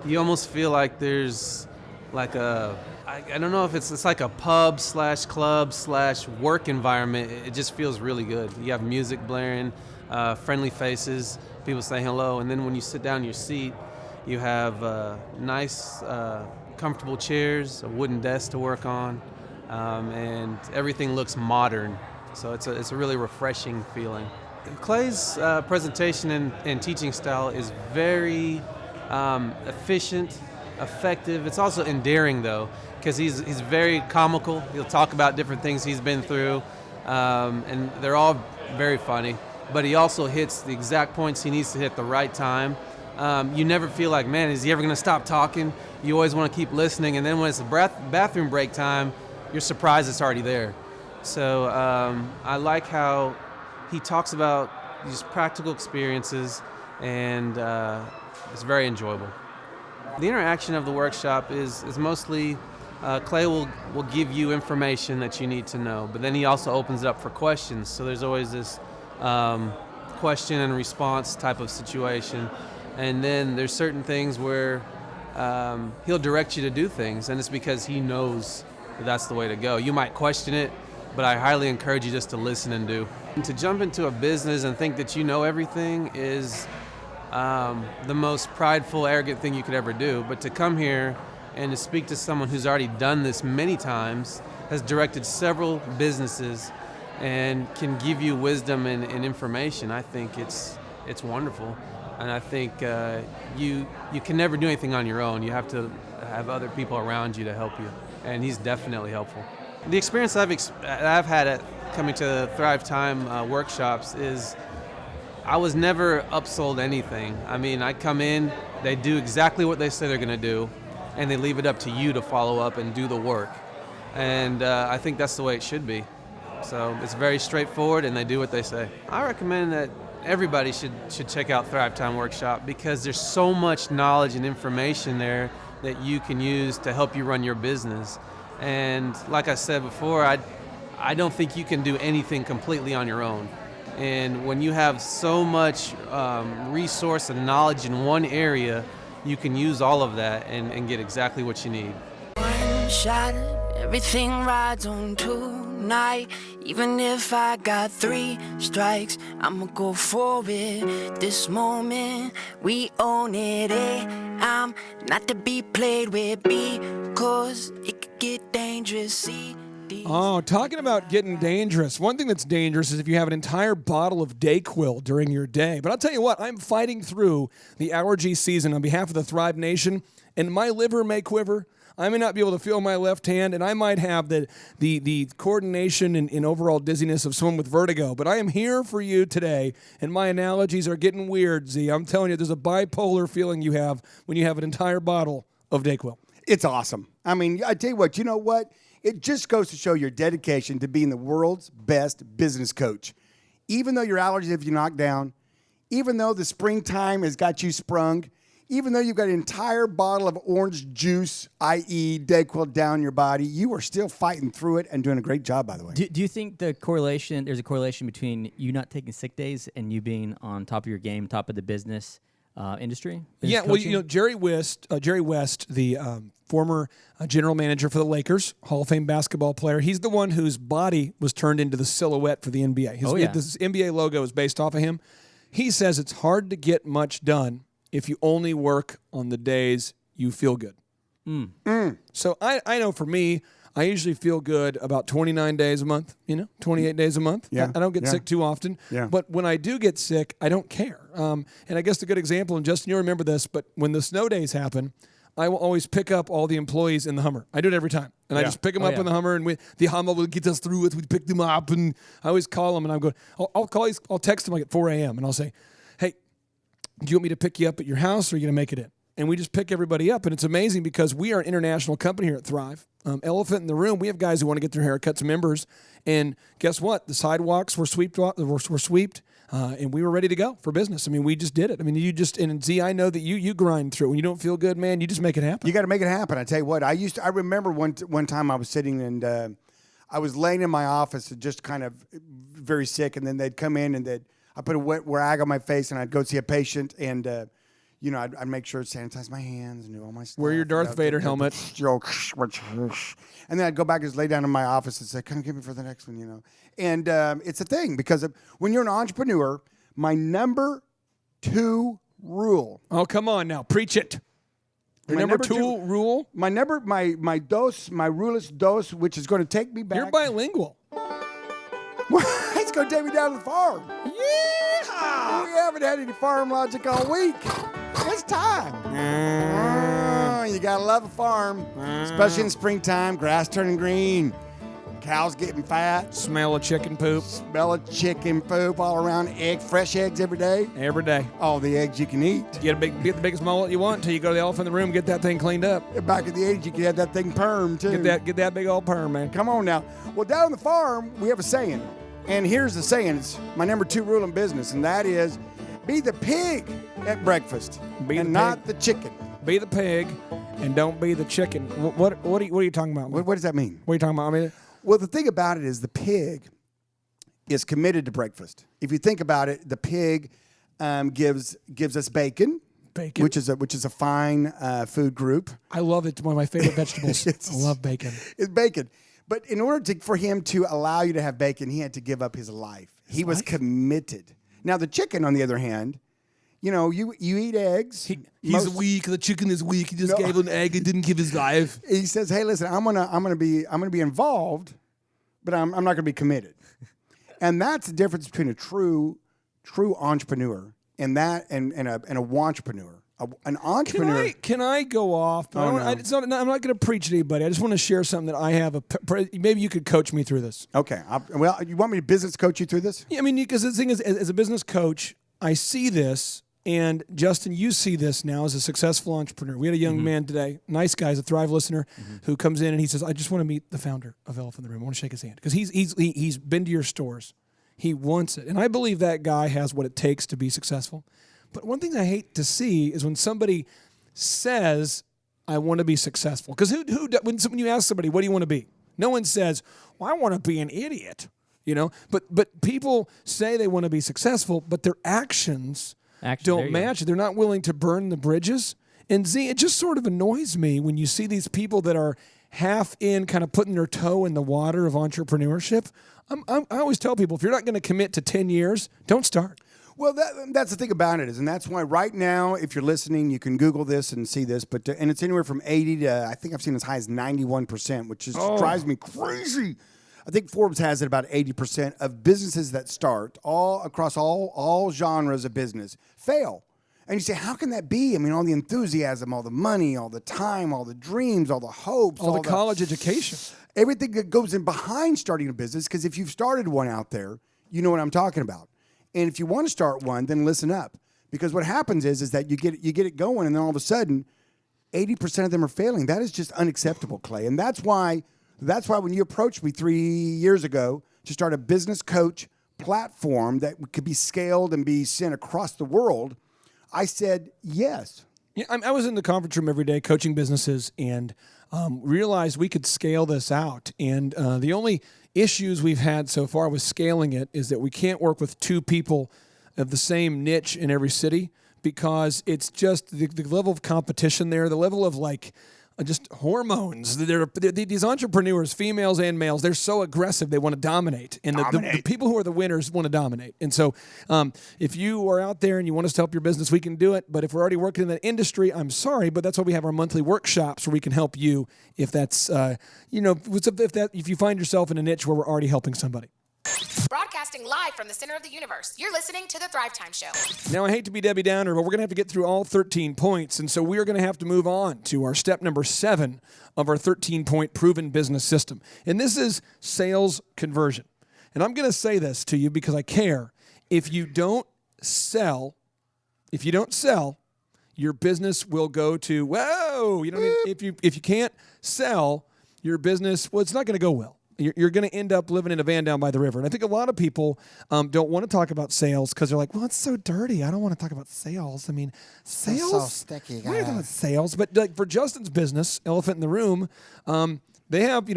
Speaker 10: you almost feel like there's like I don't know if it's like a pub / club / work environment. It just feels really good. You have music blaring, friendly faces, people saying hello. And then when you sit down in your seat, you have nice, comfortable chairs, a wooden desk to work on, and everything looks modern. So it's a really refreshing feeling. Clay's presentation and teaching style is very efficient, effective. It's also endearing, though, because he's very comical. He'll talk about different things he's been through, and they're all very funny. But he also hits the exact points he needs to hit at the right time. You never feel like, man, is he ever going to stop talking? You always want to keep listening, and then when it's the bathroom break time, you're surprised it's already there. So I like how he talks about these practical experiences, and it's very enjoyable. The interaction of the workshop is mostly Clay will give you information that you need to know, but then he also opens it up for questions. So there's always this question and response type of situation. And then there's certain things where he'll direct you to do things, and it's because he knows that that's the way to go. You might question it, but I highly encourage you just to listen and do. And to jump into a business and think that you know everything is the most prideful, arrogant thing you could ever do. But to come here and to speak to someone who's already done this many times, has directed several businesses, and can give you wisdom and information, I think it's wonderful. And I think you can never do anything on your own. You have to have other people around you to help you, and he's definitely helpful. The experience I've had at coming to ThriveTime workshops is I was never upsold anything. I mean, I come in, they do exactly what they say they're going to do, and they leave it up to you to follow up and do the work. And I think that's the way it should be. So it's very straightforward, and they do what they say. I recommend that everybody should check out ThriveTime Workshop, because there's so much knowledge and information there that you can use to help you run your business. And like I said before, I don't think you can do anything completely on your own. And when you have so much resource and knowledge in one area, you can use all of that and get exactly what you need.
Speaker 7: One shot, everything rides on tonight. Even if I got 3 strikes, I'ma go for it. This moment, we own it. I'm not to be played with, because it could get dangerous. See.
Speaker 3: Oh, talking about getting dangerous. One thing that's dangerous is if you have an entire bottle of Dayquil during your day. But I'll tell you what, I'm fighting through the allergy season on behalf of the Thrive Nation, and my liver may quiver. I may not be able to feel my left hand, and I might have the coordination and overall dizziness of someone with vertigo. But I am here for you today, and my analogies are getting weird, Z. I'm telling you, there's a bipolar feeling you have when you have an entire bottle of Dayquil.
Speaker 2: It's awesome. I mean, I tell you what? It just goes to show your dedication to being the world's best business coach. Even though your allergies have you knocked down, even though the springtime has got you sprung, even though you've got an entire bottle of orange juice, i.e. Dayquil, down your body, you are still fighting through it and doing a great job, by the way.
Speaker 4: Do you think there's a correlation between you not taking sick days and you being on top of your game, top of the business industry?
Speaker 3: Yeah, well, you know, Jerry West, the former general manager for the Lakers, Hall of Fame basketball player, he's the one whose body was turned into the silhouette for the NBA. This NBA logo is based off of him. He says it's hard to get much done if you only work on the days you feel good. So I know for me, I usually feel good about 29 days a month, 28 days a month.
Speaker 2: Yeah.
Speaker 3: I don't get sick too often.
Speaker 2: Yeah.
Speaker 3: But when I do get sick, I don't care. And I guess the good example, and Justin, you'll remember this, but when the snow days happen, I will always pick up all the employees in the Hummer. I do it every time. And I just pick them up in the Hummer, and the Hummer will get us through it. We pick them up, and I always call them, and I'm going, I'll text them like at 4 a.m., and I'll say, hey, do you want me to pick you up at your house, or are you going to make it in? And we just pick everybody up, and it's amazing because we are an international company here at Thrive. Elephant in the room, we have guys who want to get their haircuts, members, and guess what? The sidewalks were swept, and we were ready to go for business. I mean, we just did it. I mean, and Z, I know that you grind through. When you don't feel good, man, you just make it happen.
Speaker 2: You got to make it happen. I tell you what, I remember one time I was sitting and I was laying in my office just kind of very sick, and then they'd come in and I put a wet rag on my face, and I'd go see a patient, and I'd make sure to sanitize my hands and do all my stuff.
Speaker 3: Wear your Darth Vader helmet.
Speaker 2: And then I'd go back and just lay down in my office and say, come get me for the next one, And it's a thing because when you're an entrepreneur, my number 2 rule.
Speaker 3: Oh, come on now. Preach it. Your number two rule?
Speaker 2: My rulest dose, which is going to take me back.
Speaker 3: You're bilingual.
Speaker 2: It's going to take me down to the farm.
Speaker 3: Yeah!
Speaker 2: We haven't had any farm logic all week. It's time. You got to love a farm, especially in springtime. Grass turning green. Cows getting fat.
Speaker 3: Smell of chicken poop.
Speaker 2: Smell of chicken poop all around. Fresh eggs every day.
Speaker 3: Every day.
Speaker 2: All the eggs you can eat.
Speaker 3: Get the biggest mullet you want until you go to the elephant in the room and get that thing cleaned up.
Speaker 2: Back in the 80s, you could have that thing perm, too.
Speaker 3: Get that big old perm, man.
Speaker 2: Come on now. Well, down on the farm, we have a saying. And here's the saying. It's my number 2 rule in business, and that is be the pig at breakfast not the chicken.
Speaker 3: Be the pig and don't be the chicken. What are you talking about?
Speaker 2: What does that mean?
Speaker 3: What are you talking about? I mean,
Speaker 2: well, the thing about it is the pig is committed to breakfast. If you think about it, the pig gives us bacon, which is a fine food group.
Speaker 3: I love it. It's one of my favorite vegetables. I love bacon.
Speaker 2: It's bacon. But in order for him to allow you to have bacon, he had to give up his life. He was committed. Now, the chicken, on the other hand, you eat eggs.
Speaker 3: He's weak. The chicken is weak. He just gave an egg and didn't give his life.
Speaker 2: He says, "Hey, listen, I'm gonna be involved, but I'm not gonna be committed." And that's the difference between a true entrepreneur and a wantrepreneur. An entrepreneur.
Speaker 3: Can I go off?
Speaker 2: Oh, no.
Speaker 3: I'm not going to preach to anybody. I just want to share something that I have. Maybe you could coach me through this.
Speaker 2: Okay. You want me to business coach you through this?
Speaker 3: Yeah, I mean, because the thing is, as a business coach, I see this, and Justin, you see this now as a successful entrepreneur. We had a young man today, nice guy, he's a Thrive listener, who comes in and he says, "I just want to meet the founder of Elephant in the Room. I want to shake his hand because he's been to your stores. He wants it, and I believe that guy has what it takes to be successful." But one thing I hate to see is when somebody says, "I want to be successful." Because when you ask somebody, "What do you want to be?" No one says, "Well, I want to be an idiot." But people say they want to be successful, but their actions don't match. They're not willing to burn the bridges. And Z, it just sort of annoys me when you see these people that are half in, kind of putting their toe in the water of entrepreneurship. I always tell people, if you're not going to commit to 10 years, don't start.
Speaker 2: Well, that's the thing about it and that's why right now, if you're listening, you can Google this and see this, and it's anywhere from 80 to, I think I've seen as high as 91%, which just drives me crazy. I think Forbes has it about 80% of businesses that start all across all genres of business fail. And you say, how can that be? I mean, all the enthusiasm, all the money, all the time, all the dreams, all the hopes,
Speaker 3: all the college education,
Speaker 2: everything that goes in behind starting a business. Because if you've started one out there, you know what I'm talking about. And if you want to start one, then listen up. Because what happens is that you get it going, and then all of a sudden, 80% of them are failing. That is just unacceptable, Clay. And that's why when you approached me 3 years ago to start a business coach platform that could be scaled and be sent across the world, I said yes.
Speaker 3: Yeah, I was in the conference room every day coaching businesses and realized we could scale this out. And the only issues we've had so far with scaling it is that we can't work with two people of the same niche in every city because it's just the level of competition there, the level of just hormones. These entrepreneurs, females and males, they're so aggressive. They want to dominate. And the people who are the winners want to dominate. And so if you are out there and you want us to help your business, we can do it. But if we're already working in that industry, I'm sorry, but that's why we have our monthly workshops where we can help you if that's, if you find yourself in a niche where we're already helping somebody.
Speaker 11: Broadcasting live from the center of the universe. You're listening to the ThriveTime Show.
Speaker 3: Now, I hate to be Debbie Downer, but we're going to have to get through all 13 points. And so we are going to have to move on to our step number 7 of our 13-point proven business system. And this is sales conversion. And I'm going to say this to you because I care. If you don't sell, your business will go to, whoa. You know what I mean? If you can't sell, your business, well, it's not going to go well. You're going to end up living in a van down by the river. And I think a lot of people don't want to talk about sales because they're like, well, it's so dirty. I don't want to talk about sales. I mean, sales?
Speaker 2: That's so sticky.
Speaker 3: What are you talking about sales? But for Justin's business, Elephant in the Room, they have,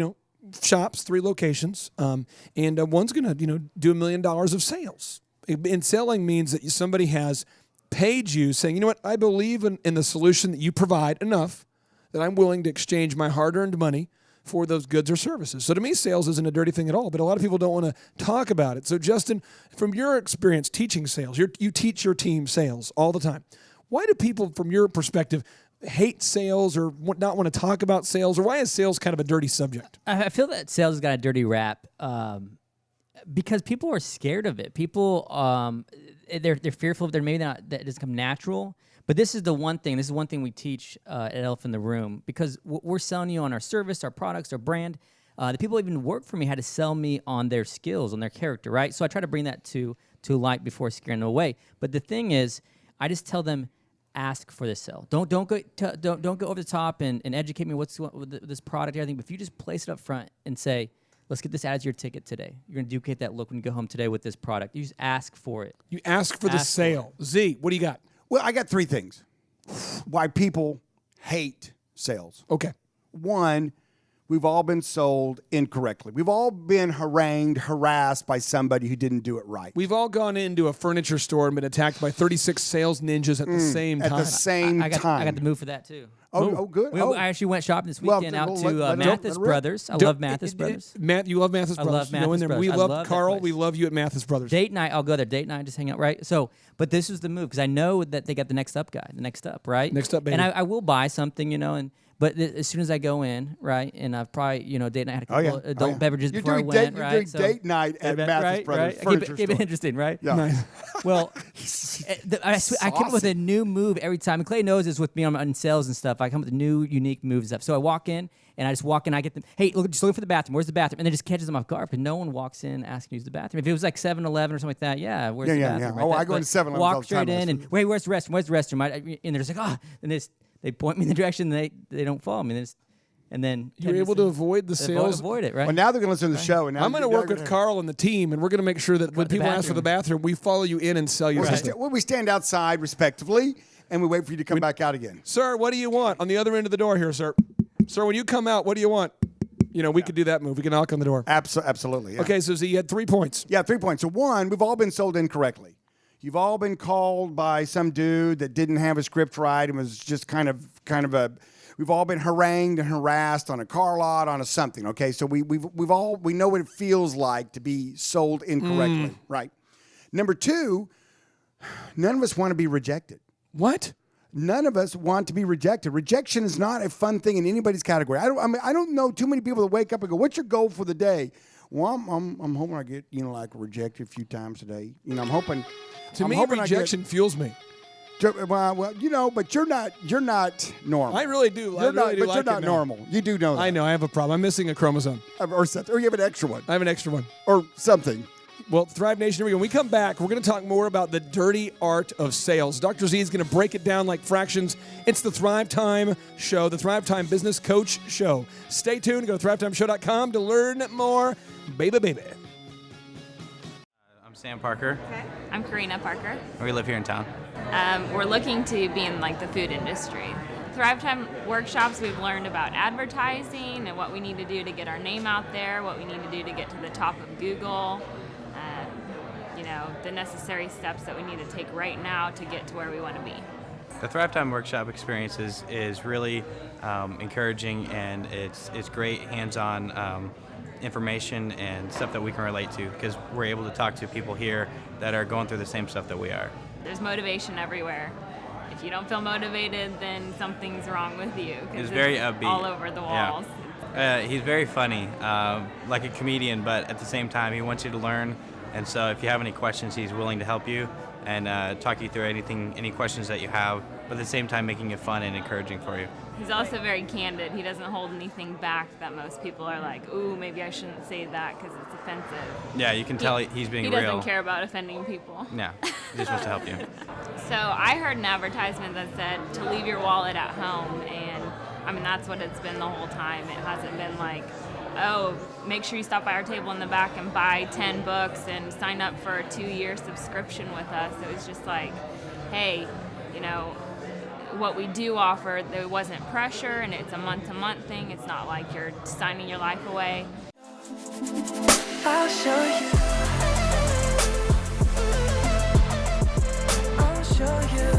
Speaker 3: shops, 3 locations, and one's going to, do $1 million of sales. And selling means that somebody has paid you saying, you know what, I believe in the solution that you provide enough that I'm willing to exchange my hard-earned money for those goods or services. So to me, sales isn't a dirty thing at all, but a lot of people don't want to talk about it. So Justin, from your experience teaching sales, you teach your team sales all the time. Why do people, from your perspective, hate sales or not want to talk about sales, or why is sales kind of a dirty subject?
Speaker 4: I feel that sales has got a dirty rap because people are scared of it. People, they're fearful of it. Maybe that doesn't come natural. But this is one thing we teach at Elephant in the Room because we're selling you on our service, our products, our brand. The people who even work for me had to sell me on their skills, on their character, right? So I try to bring that to light before scaring them away. But the thing is, I just tell them, ask for the sale. Don't go over the top and educate me with this product and everything. But if you just place it up front and say, let's get this added to your ticket today. You're going to duplicate that look when you go home today with this product. You just ask for it.
Speaker 3: You ask for the sale. Z, what do you got?
Speaker 2: Well, I got 3 things why people hate sales.
Speaker 3: Okay.
Speaker 2: One, we've all been sold incorrectly. We've all been harangued, harassed by somebody who didn't do it right.
Speaker 3: We've all gone into a furniture store and been attacked by 36 sales ninjas at the same time.
Speaker 2: At the same
Speaker 4: I got
Speaker 2: time.
Speaker 4: the move for that too.
Speaker 2: Oh, good.
Speaker 4: I actually went shopping this weekend out to Mathis Brothers. I love Mathis Brothers.
Speaker 3: Matt, you love Mathis Brothers.
Speaker 4: I love Mathis Brothers.
Speaker 3: We
Speaker 4: I
Speaker 3: love
Speaker 4: love that
Speaker 3: Carl.
Speaker 4: place.
Speaker 3: We love you at Mathis Brothers.
Speaker 4: Date night, I'll go there. Date night, just hang out, right? So, but this was the move because I know that they got the next up guy, the next up, right?
Speaker 3: Next up, baby.
Speaker 4: And I will buy something, but as soon as I go in, right, and I've probably, date night, I had a couple of adult beverages before I went, right?
Speaker 2: You're doing date night at Mathis Brothers Furniture
Speaker 4: Keep it
Speaker 2: Store.
Speaker 4: interesting, right?
Speaker 2: Yeah.
Speaker 3: Nice.
Speaker 4: Well, I come up with a new move every time. And Clay knows this with me on sales and stuff. I come up with new, unique moves and stuff. So I walk in, and I just walk in. I get them. Hey, just looking for the bathroom. Where's the bathroom? And then just catches them off guard. But no one walks in asking to use the bathroom. If it was like 7-Eleven or something like that, yeah, where's the bathroom?
Speaker 2: Yeah. I go into 7-Eleven all
Speaker 4: walk
Speaker 2: the time.
Speaker 4: straight in and wait, where's the restroom? Where's the restroom? And they're just like, and they point me in the direction. And they don't follow me. And then
Speaker 3: You're able to avoid the sales.
Speaker 4: Avoid it, right?
Speaker 2: Well, now they're going to listen to the show. And now
Speaker 3: I'm going to work with Carl and the team, and we're going to make sure that when people ask for the bathroom, we follow you in and sell you something.
Speaker 2: We stand outside respectively, and we wait for you to come back out again.
Speaker 3: Sir, what do you want? On the other end of the door here, sir. Sir, when you come out, what do you want? We could do that move. We can knock on the door.
Speaker 2: Absolutely. Yeah.
Speaker 3: Okay, so you had 3 points.
Speaker 2: Yeah, 3 points. So one, we've all been sold incorrectly. You've all been called by some dude that didn't have a script right and was just kind of a. We've all been harangued and harassed on a car lot, on a something. Okay, so we know what it feels like to be sold incorrectly, right? Number two, none of us want to be rejected.
Speaker 3: What?
Speaker 2: None of us want to be rejected. Rejection is not a fun thing in anybody's category. I don't know too many people that wake up and go, "What's your goal for the day?" Well, I'm hoping I get rejected a few times a day. I'm hoping.
Speaker 3: To me, rejection fuels me.
Speaker 2: Well, but you're not normal.
Speaker 3: I really do.
Speaker 2: You're not normal. You do know that.
Speaker 3: I know. I have a problem. I'm missing a chromosome.
Speaker 2: Or something. Or you have an extra one.
Speaker 3: I have an extra one.
Speaker 2: Or something.
Speaker 3: Well, Thrive Nation, here we go. When we come back, we're going to talk more about the dirty art of sales. Dr. Z is going to break it down like fractions. It's the ThriveTime Show, the ThriveTime Business Coach Show. Stay tuned. Go to thrivetimeshow.com to learn more. Baby.
Speaker 12: I'm Sam Parker.
Speaker 13: Okay. I'm Karina Parker.
Speaker 12: We live here in town.
Speaker 13: We're looking to be in the food industry. ThriveTime workshops, we've learned about advertising and what we need to do to get our name out there, what we need to do to get to the top of Google, the necessary steps that we need to take right now to get to where we want to be.
Speaker 12: The ThriveTime workshop experience is really encouraging, and it's great hands-on information and stuff that we can relate to, because we're able to talk to people here that are going through the same stuff that we are.
Speaker 13: There's motivation everywhere. If you don't feel motivated, then something's wrong with you.
Speaker 12: He's very upbeat.
Speaker 13: All over the walls.
Speaker 12: Yeah. He's very funny, like a comedian, but at the same time, he wants you to learn. And so if you have any questions, he's willing to help you and talk you through any questions that you have, but at the same time making it fun and encouraging for you.
Speaker 13: He's also very candid. He doesn't hold anything back that most people are like, ooh, maybe I shouldn't say that because it's offensive.
Speaker 12: Yeah, you can tell he's being real.
Speaker 13: He doesn't care about offending people.
Speaker 12: Yeah, he just wants to help you.
Speaker 13: So I heard an advertisement that said to leave your wallet at home, and that's what it's been the whole time. It hasn't been like, oh, make sure you stop by our table in the back and buy 10 books and sign up for a 2-year subscription with us. It was just like, hey, what we do offer, there wasn't pressure, and it's a month-to-month thing. It's not like you're signing your life away.
Speaker 7: I'll show you. I'll show you.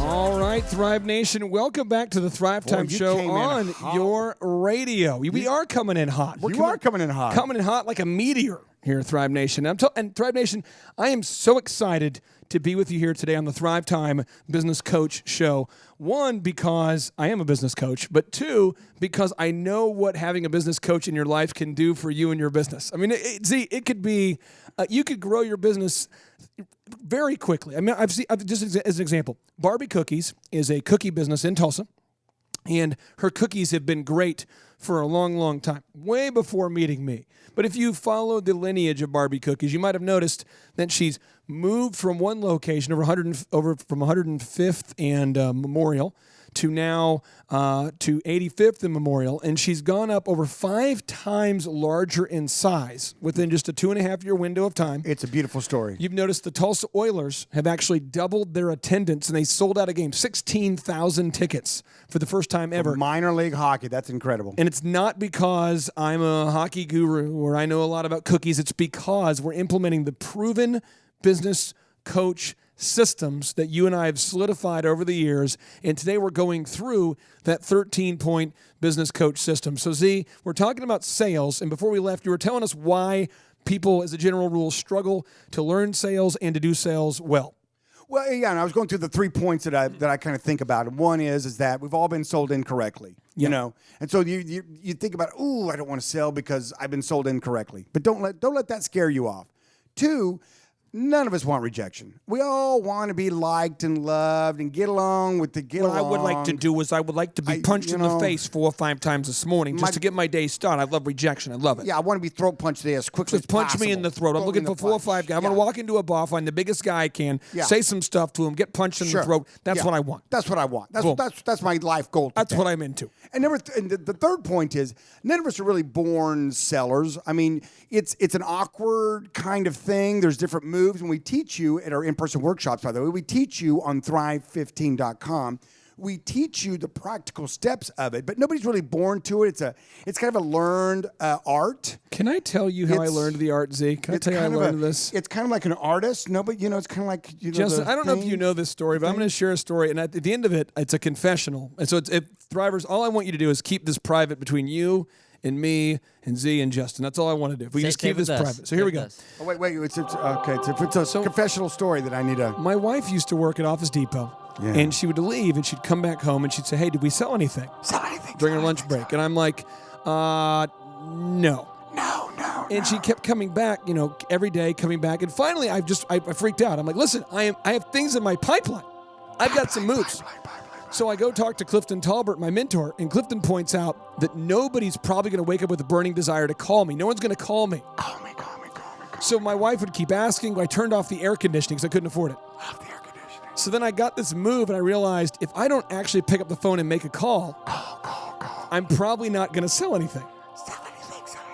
Speaker 3: All right, Thrive Nation, welcome back to the ThriveTime Show on your radio. We are coming in hot.
Speaker 2: You are coming in hot.
Speaker 3: Coming in hot like a meteor here at Thrive Nation. And Thrive Nation, I am so excited to be with you here today on the ThriveTime Business Coach Show. One, because I am a business coach, but two, because I know what having a business coach in your life can do for you and your business. It could be, you could grow your business very quickly. I've just as an example, Barbie Cookies is a cookie business in Tulsa, and her cookies have been great for a long, long time, way before meeting me. But if you followed the lineage of Barbie Cookies, you might have noticed that she's moved from one location from 105th and Memorial to now to 85th and Memorial, and she's gone up over 5 times larger in size within just a 2.5-year window of time.
Speaker 2: It's a beautiful story.
Speaker 3: You've noticed the Tulsa Oilers have actually doubled their attendance, and they sold out a game, 16,000 tickets for the first time ever.
Speaker 2: For minor league hockey, that's incredible.
Speaker 3: And it's not because I'm a hockey guru or I know a lot about cookies. It's because we're implementing the proven business coach systems that you and I have solidified over the years. And today we're going through that 13-point business coach system. So, Z, we're talking about sales. And before we left, you were telling us why people, as a general rule, struggle to learn sales and to do sales well.
Speaker 2: Well, yeah, and I was going through the 3 points that I kind of think about. And one is that we've all been sold incorrectly, you know. And so you think about, ooh, I don't want to sell because I've been sold incorrectly. But don't let that scare you off. 2, none of us want rejection. We all want to be liked and loved and get along with the
Speaker 3: What I would like to do is I would like to be punched in the face 4 or 5 times this morning just to get my day started. I love rejection. I love it.
Speaker 2: Yeah, I want to be throat punched as quickly as possible.
Speaker 3: Punch me in the throat. I'm looking for 4 or 5 guys. I'm going to walk into a bar, find the biggest guy I can, say some stuff to him, get punched in the throat. That's what I want.
Speaker 2: That's what I want. That's my life goal.
Speaker 3: That's what I'm into.
Speaker 2: And the third point is none of us are really born sellers. I mean, it's an awkward kind of thing. There's different moves, and we teach you at our in-person workshops, by the way. We teach you on Thrive15.com. We teach you the practical steps of it, but nobody's really born to it. It's kind of a learned art.
Speaker 3: Can I tell you how I learned the art, Z? Can I tell you how I learned this?
Speaker 2: It's kind of like an artist. No, but it's kind of like
Speaker 3: Justin, I don't know if you know this story, but I'm going to share a story, and at the end of it, it's a confessional. And so, Thrivers, all I want you to do is keep this private between you and me and Z and Justin. That's all I want to do. If we just keep this private. So here we go.
Speaker 2: Oh, wait. It's a confessional story that I need to...
Speaker 3: My wife used to work at Office Depot. Yeah. And she would leave, and she'd come back home, and she'd say, hey, did we sell anything? During her lunch break. And I'm like, no. And she kept coming back, every day coming back. And finally, I freaked out. I'm like, listen, I have things in my pipeline. I've got some moves. So I go talk to Clifton Talbert, my mentor, and Clifton points out that nobody's probably going to wake up with a burning desire to call me. No one's going to call me. Call me. So my wife would keep asking. I turned off the air conditioning because I couldn't afford it. So then I got this move, and I realized if I don't actually pick up the phone and make a call, I'm probably not going to sell anything.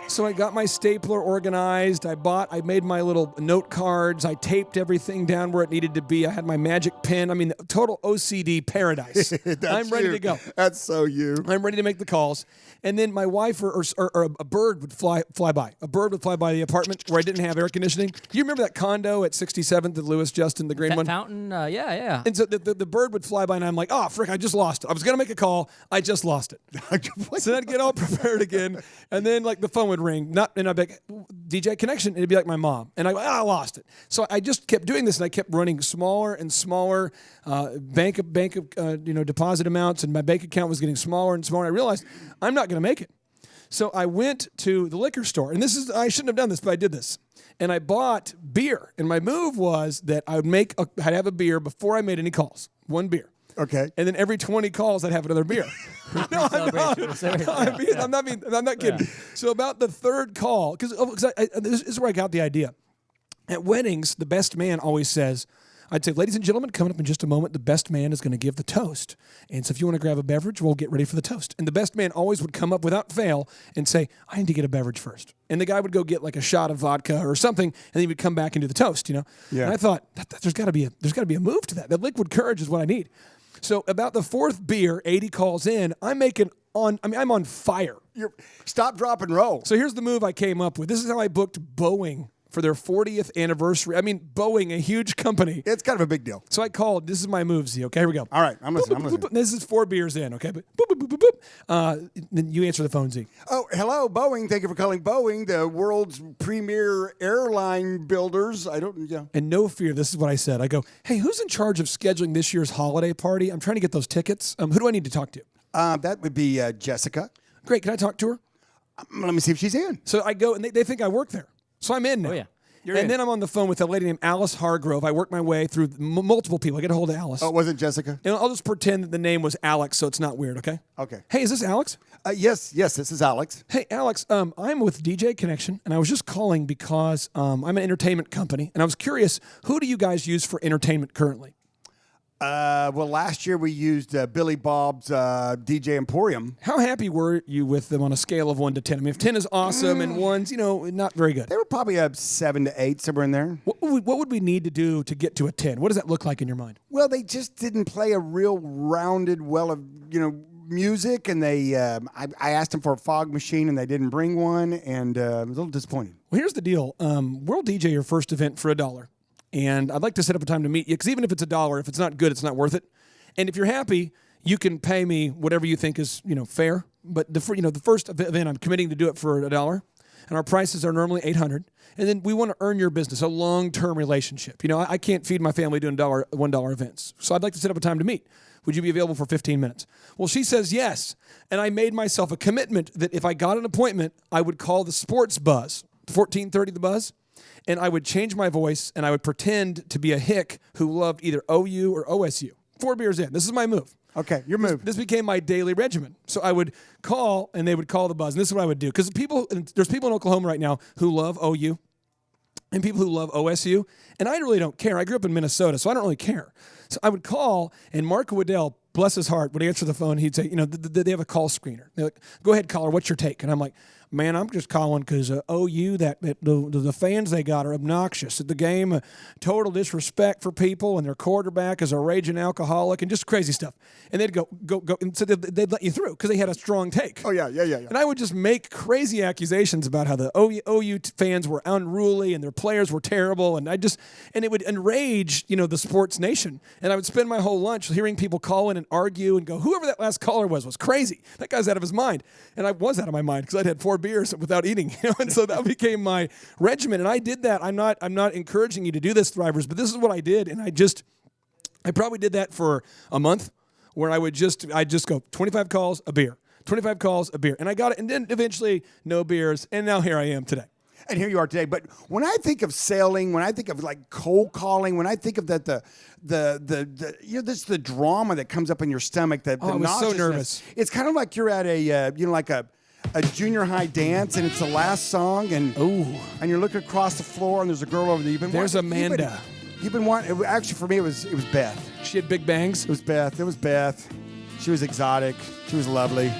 Speaker 3: So I got my stapler organized. I made my little note cards. I taped everything down where it needed to be. I had my magic pen. I mean, total OCD paradise. I'm ready to go.
Speaker 2: That's so you.
Speaker 3: I'm ready to make the calls. And then my wife or a bird would fly by. A bird would fly by the apartment where I didn't have air conditioning. Do you remember that condo at 67th and Lewis, Justin, the green one?
Speaker 4: Fountain, yeah.
Speaker 3: And so the bird would fly by, and I'm like, oh, frick, I just lost it. I was going to make a call. I just lost it. So then I'd get all prepared again, and then the phone would ring. And I'd be like, DJ connection. And it'd be like my mom. And I lost it. So I just kept doing this, and I kept running smaller and smaller bank of deposit amounts, and my bank account was getting smaller and smaller. And I realized I'm not going to make it. So I went to the liquor store, and I shouldn't have done this, but I did this. And I bought beer. And my move was that I'd have a beer before I made any calls. 1 beer.
Speaker 2: Okay.
Speaker 3: And then every 20 calls, I'd have another beer. No, I'm not kidding. Yeah. So about the third call, because this is where I got the idea. At weddings, the best man always says, I'd say, ladies and gentlemen, coming up in just a moment, the best man is going to give the toast. And so if you want to grab a beverage, we'll get ready for the toast. And the best man always would come up without fail and say, I need to get a beverage first. And the guy would go get a shot of vodka or something, and then he would come back and do the toast, Yeah. And I thought, there's got to be a move to that. That liquid courage is what I need. So about the 4th beer, 80 calls in, I'm on fire.
Speaker 2: Stop, drop, and roll.
Speaker 3: So here's the move I came up with. This is how I booked Boeing for their 40th anniversary. I mean, Boeing, a huge company.
Speaker 2: It's kind of a big deal.
Speaker 3: So I called. This is my move, Z. Okay, here we go.
Speaker 2: All right, I'm listening.
Speaker 3: This is 4 beers in, okay? But then you answer the phone, Z.
Speaker 2: Oh, hello, Boeing. Thank you for calling Boeing, the world's premier airline builders.
Speaker 3: And no fear, this is what I said. I go, hey, who's in charge of scheduling this year's holiday party? I'm trying to get those tickets. Who do I need to talk to?
Speaker 2: That would be Jessica.
Speaker 3: Great. Can I talk to her?
Speaker 2: Let me see if she's in.
Speaker 3: So I go, and they think I work there. So I'm in now.
Speaker 4: Oh, yeah.
Speaker 3: Then I'm on the phone with a lady named Alice Hargrove. I work my way through multiple people. I get a hold of Alice.
Speaker 2: Oh, it wasn't Jessica?
Speaker 3: And I'll just pretend that the name was Alex so it's not weird, okay?
Speaker 2: Okay.
Speaker 3: Hey, is this Alex?
Speaker 2: Yes, this is Alex.
Speaker 3: Hey, Alex, I'm with DJ Connection, and I was just calling because I'm an entertainment company, and I was curious, who do you guys use for entertainment currently?
Speaker 2: Well, last year we used Billy Bob's DJ Emporium.
Speaker 3: How happy were you with them on a scale of 1 to 10? I mean, if 10 is awesome and 1's, not very good.
Speaker 2: They were probably a 7 to 8, somewhere in there.
Speaker 3: What would we need to do to get to a 10? What does that look like in your mind?
Speaker 2: Well, they just didn't play a real rounded, music, and they. I asked them for a fog machine, and they didn't bring one, and it was a little disappointing.
Speaker 3: Well, here's the deal. We'll DJ your first event for $1. And I'd like to set up a time to meet you, because even if it's $1, if it's not good, it's not worth it. And if you're happy, you can pay me whatever you think is, fair. But the first event, I'm committing to do it for $1, and our prices are normally $800. And then we want to earn your business, a long-term relationship. I can't feed my family doing $1 events, so I'd like to set up a time to meet. Would you be available for 15 minutes? Well, she says yes, and I made myself a commitment that if I got an appointment, I would call the Sports Buzz, 1430 The Buzz. And I would change my voice, and I would pretend to be a hick who loved either OU or OSU. 4 beers in. This is my move.
Speaker 2: Okay, your move.
Speaker 3: This became my daily regimen. So I would call, and they would call the Buzz. And this is what I would do. Because there's people in Oklahoma right now who love OU and people who love OSU. And I really don't care. I grew up in Minnesota, so I don't really care. So I would call, and Mark Waddell, bless his heart, would answer the phone. He'd say, they have a call screener. They're like, go ahead, caller, what's your take? And I'm like, man, I'm just calling because OU, the fans they got are obnoxious at the game, total disrespect for people, and their quarterback is a raging alcoholic, and just crazy stuff. And they'd go, and so they'd let you through because they had a strong take.
Speaker 2: Oh, yeah.
Speaker 3: And I would just make crazy accusations about how the OU fans were unruly and their players were terrible, and it would enrage, the sports nation. And I would spend my whole lunch hearing people call in and argue and go, whoever that last caller was crazy. That guy's out of his mind. And I was out of my mind because I'd had 4 beers without eating, and so that became my regimen. And I did that. I'm not encouraging you to do this, Thrivers, but this is what I did, and I probably did that for a month, where I'd just go 25 calls, a beer, 25 calls, a beer, and I got it, and then eventually no beers, and now here I am today.
Speaker 2: And here you are today. But when I think of sailing, when I think of like cold calling, when I think of that this the drama that comes up in your stomach, the
Speaker 3: I was so
Speaker 2: nauseousness.
Speaker 3: nervous.
Speaker 2: It's kind of like you're at a junior high dance, and it's the last song, and you're looking across the floor, and there's a girl over there.
Speaker 3: There's Amanda.
Speaker 2: You've been wanting. Actually, for me, it was Beth.
Speaker 3: She had big bangs.
Speaker 2: It was Beth. She was exotic. She was lovely.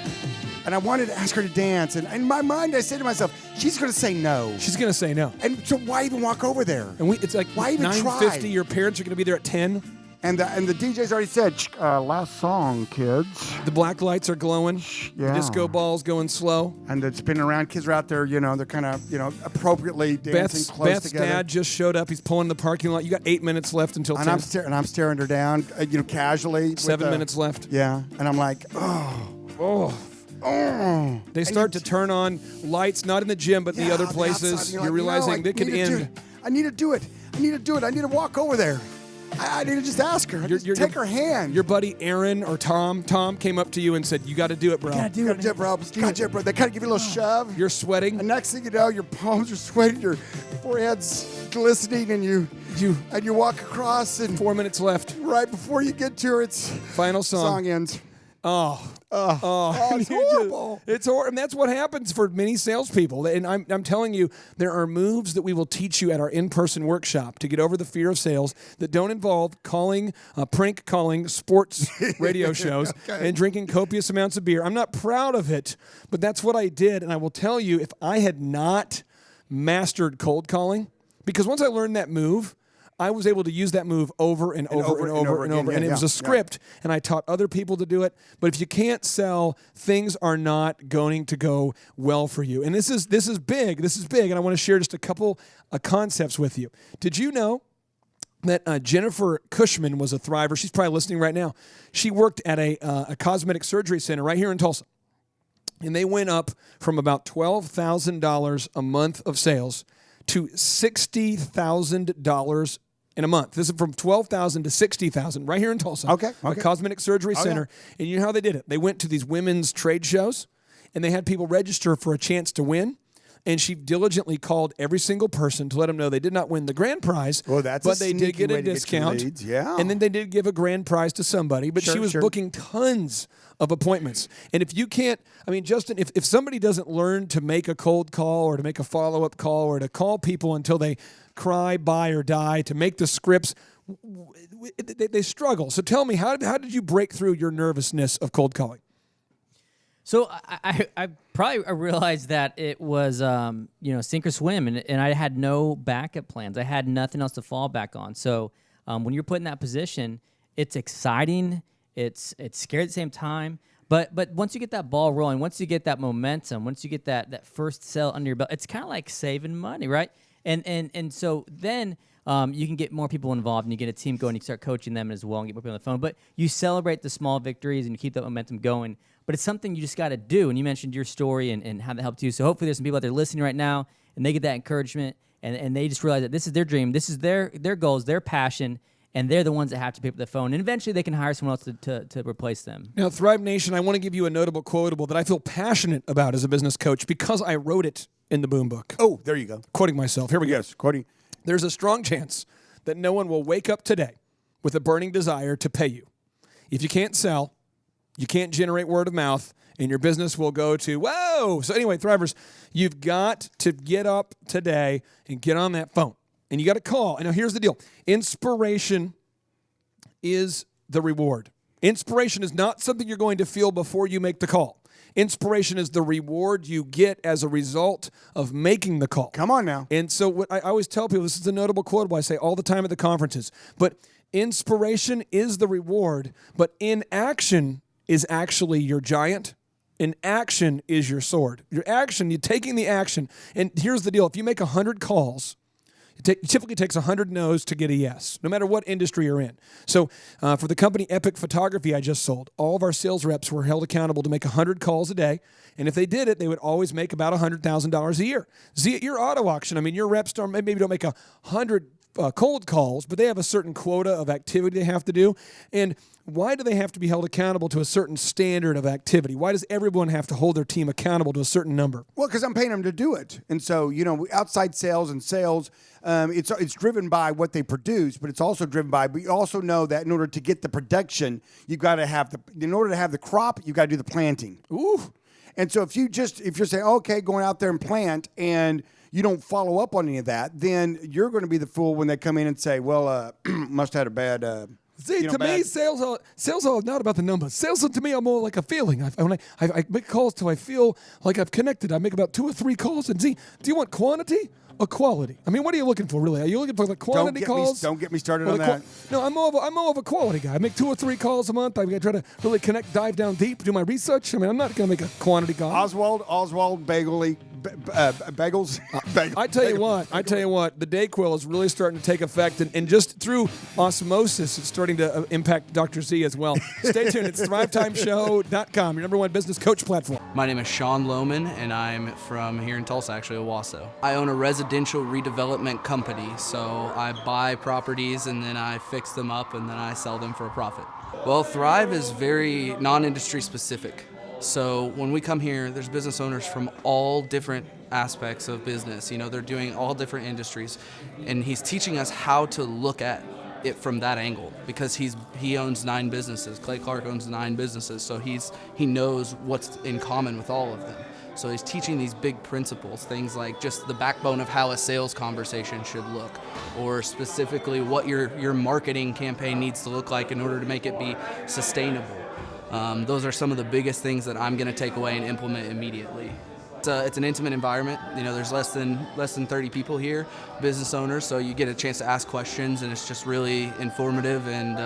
Speaker 2: And I wanted to ask her to dance. And in my mind, I said to myself, she's going to say no.
Speaker 3: She's going to say no.
Speaker 2: And so why even walk over there?
Speaker 3: And it's like,
Speaker 2: why even
Speaker 3: 9:50, your parents are going to be there at 10.
Speaker 2: And the DJ's already said, last song, kids.
Speaker 3: The black lights are glowing.
Speaker 2: Yeah.
Speaker 3: The disco ball's going slow.
Speaker 2: And they're spinning around. Kids are out there, they're kind of, appropriately dancing close
Speaker 3: Beth's
Speaker 2: together.
Speaker 3: dad just showed up. He's pulling in the parking lot. You got 8 minutes left until 10.
Speaker 2: I'm staring her down, casually.
Speaker 3: 7 minutes left.
Speaker 2: Yeah. And I'm like, oh.
Speaker 3: They start to turn on lights, not in the gym, but the other places. You're realizing they could end.
Speaker 2: I need to do it. I need to walk over there. I need to just ask her. Take her hand.
Speaker 3: Your buddy Aaron or Tom came up to you and said, you got to do it, bro.
Speaker 2: You got to do it, bro. They kind of give you a little shove.
Speaker 3: You're sweating.
Speaker 2: And next thing you know, your palms are sweating, your forehead's glistening, and you walk across, and
Speaker 3: 4 minutes left.
Speaker 2: Right before you get to her, it's
Speaker 3: final song.
Speaker 2: Song ends.
Speaker 3: It's horrible. It's horrible. And that's what happens for many salespeople. And I'm telling you, there are moves that we will teach you at our in-person workshop to get over the fear of sales that don't involve prank calling sports radio shows and drinking copious amounts of beer. I'm not proud of it, but that's what I did. And I will tell you, if I had not mastered cold calling, because once I learned that move, I was able to use that move over and over. And it was a script, and I taught other people to do it. But if you can't sell, things are not going to go well for you. And this is big. This is big, and I want to share just a couple of concepts with you. Did you know that Jennifer Cushman was a thriver? She's probably listening right now. She worked at a cosmetic surgery center right here in Tulsa. And they went up from about $12,000 a month of sales to $60,000 in a month. This is from $12,000 to $60,000 right here in Tulsa.
Speaker 2: Okay.
Speaker 3: A cosmetic surgery center. Yeah. And you know how they did it? They went to these women's trade shows, and they had people register for a chance to win. And she diligently called every single person to let them know they did not win the grand prize, but they did get a discount.
Speaker 2: Yeah.
Speaker 3: And then they did give a grand prize to somebody, but she was booking tons of appointments. And if you can't, Justin, if somebody doesn't learn to make a cold call or to make a follow-up call or to call people until they cry, buy, or die, to make the scripts, they struggle. So tell me, how did you break through your nervousness of cold calling?
Speaker 4: So I probably realized that it was sink or swim, and I had no backup plans. I had nothing else to fall back on. So when you're put in that position, it's exciting, it's scary at the same time. But once you get that ball rolling, once you get that momentum, once you get that first sale under your belt, it's kind of like saving money, right? And so then you can get more people involved, and you get a team going. You start coaching them as well, and get more people on the phone. But you celebrate the small victories, and you keep that momentum going. But it's something you just got to do. And you mentioned your story and how that helped you. So hopefully there's some people out there listening right now, and they get that encouragement, and they just realize that this is their dream, this is their goals, their passion, and they're the ones that have to pick up the phone. And eventually they can hire someone else to replace them.
Speaker 3: Now, Thrive Nation, I want to give you a notable quotable that I feel passionate about as a business coach because I wrote it in the Boom Book.
Speaker 2: Oh, there you go.
Speaker 3: Quoting myself. Here we go.
Speaker 2: Yes, quoting.
Speaker 3: There's a strong chance that no one will wake up today with a burning desire to pay you. If you can't sell, you can't generate word of mouth, and your business will go to, whoa. So anyway, Thrivers, you've got to get up today and get on that phone. And you got to call. And now here's the deal. Inspiration is the reward. Inspiration is not something you're going to feel before you make the call. Inspiration is the reward you get as a result of making the call.
Speaker 2: Come on now.
Speaker 3: And so what I always tell people, this is a notable quotable I say all the time at the conferences, but inspiration is the reward, but inaction is actually your giant. Inaction is your sword. Your action, you're taking the action. And here's the deal. If you make 100 calls, it typically takes 100 no's to get a yes, no matter what industry you're in. So for the company Epic Photography I just sold, all of our sales reps were held accountable to make 100 calls a day. And if they did it, they would always make about $100,000 a year. See, at your auto auction, I mean, your reps maybe don't make 100 cold calls, but they have a certain quota of activity they have to do. And why do they have to be held accountable to a certain standard of activity? Why does everyone have to hold their team accountable to a certain number?
Speaker 2: Well, because I'm paying them to do it. And so, outside sales and sales, it's driven by what they produce, but it's also driven by, but you also know that in order to get the production, you've got to have in order to have the crop, you've got to do the planting.
Speaker 3: Ooh.
Speaker 2: And so if you're saying, okay, going out there and plant, and you don't follow up on any of that, then you're going to be the fool when they come in and say, well, must have had a bad...
Speaker 3: See, to me, sales are not about the numbers. Sales to me are more like a feeling. I make calls till I feel like I've connected. I make about 2 or 3 calls. And see, do you want quantity or quality? I mean, what are you looking for, really? Are you looking for quantity calls?
Speaker 2: Don't get me started on that.
Speaker 3: No, I'm more of a quality guy. I make 2 or 3 calls a month. I try to really connect, dive down deep, do my research. I mean, I'm not going to make a quantity call.
Speaker 2: Oswald Bagels.
Speaker 3: I tell you what, the Dayquil is really starting to take effect, and just through osmosis, it's starting to impact Dr. Z as well. Stay tuned. It's ThriveTimeShow.com, your #1 business coach platform.
Speaker 10: My name is Sean Lohman, and I'm from here in Tulsa, actually, Owasso. I own a residential redevelopment company, so I buy properties, and then I fix them up, and then I sell them for a profit. Well, Thrive is very non-industry specific. So when we come here, there's business owners from all different aspects of business. They're doing all different industries. And he's teaching us how to look at it from that angle, because he owns 9 businesses. Clay Clark owns 9 businesses, so he knows what's in common with all of them. So he's teaching these big principles, things like just the backbone of how a sales conversation should look, or specifically what your marketing campaign needs to look like in order to make it be sustainable. Those are some of the biggest things that I'm going to take away and implement immediately. It's an intimate environment. There's less than 30 people here, business owners, so you get a chance to ask questions, and it's just really informative and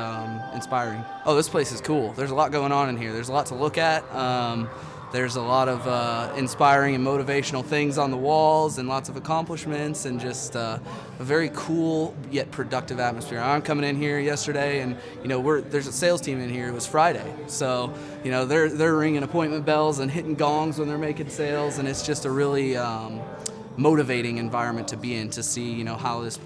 Speaker 10: inspiring. Oh, this place is cool. There's a lot going on in here. There's a lot to look at. There's a lot of inspiring and motivational things on the walls, and lots of accomplishments, and just a very cool yet productive atmosphere. I'm coming in here yesterday, and there's a sales team in here. It was Friday, so they're ringing appointment bells and hitting gongs when they're making sales, and it's just a really motivating environment to be in, to see how this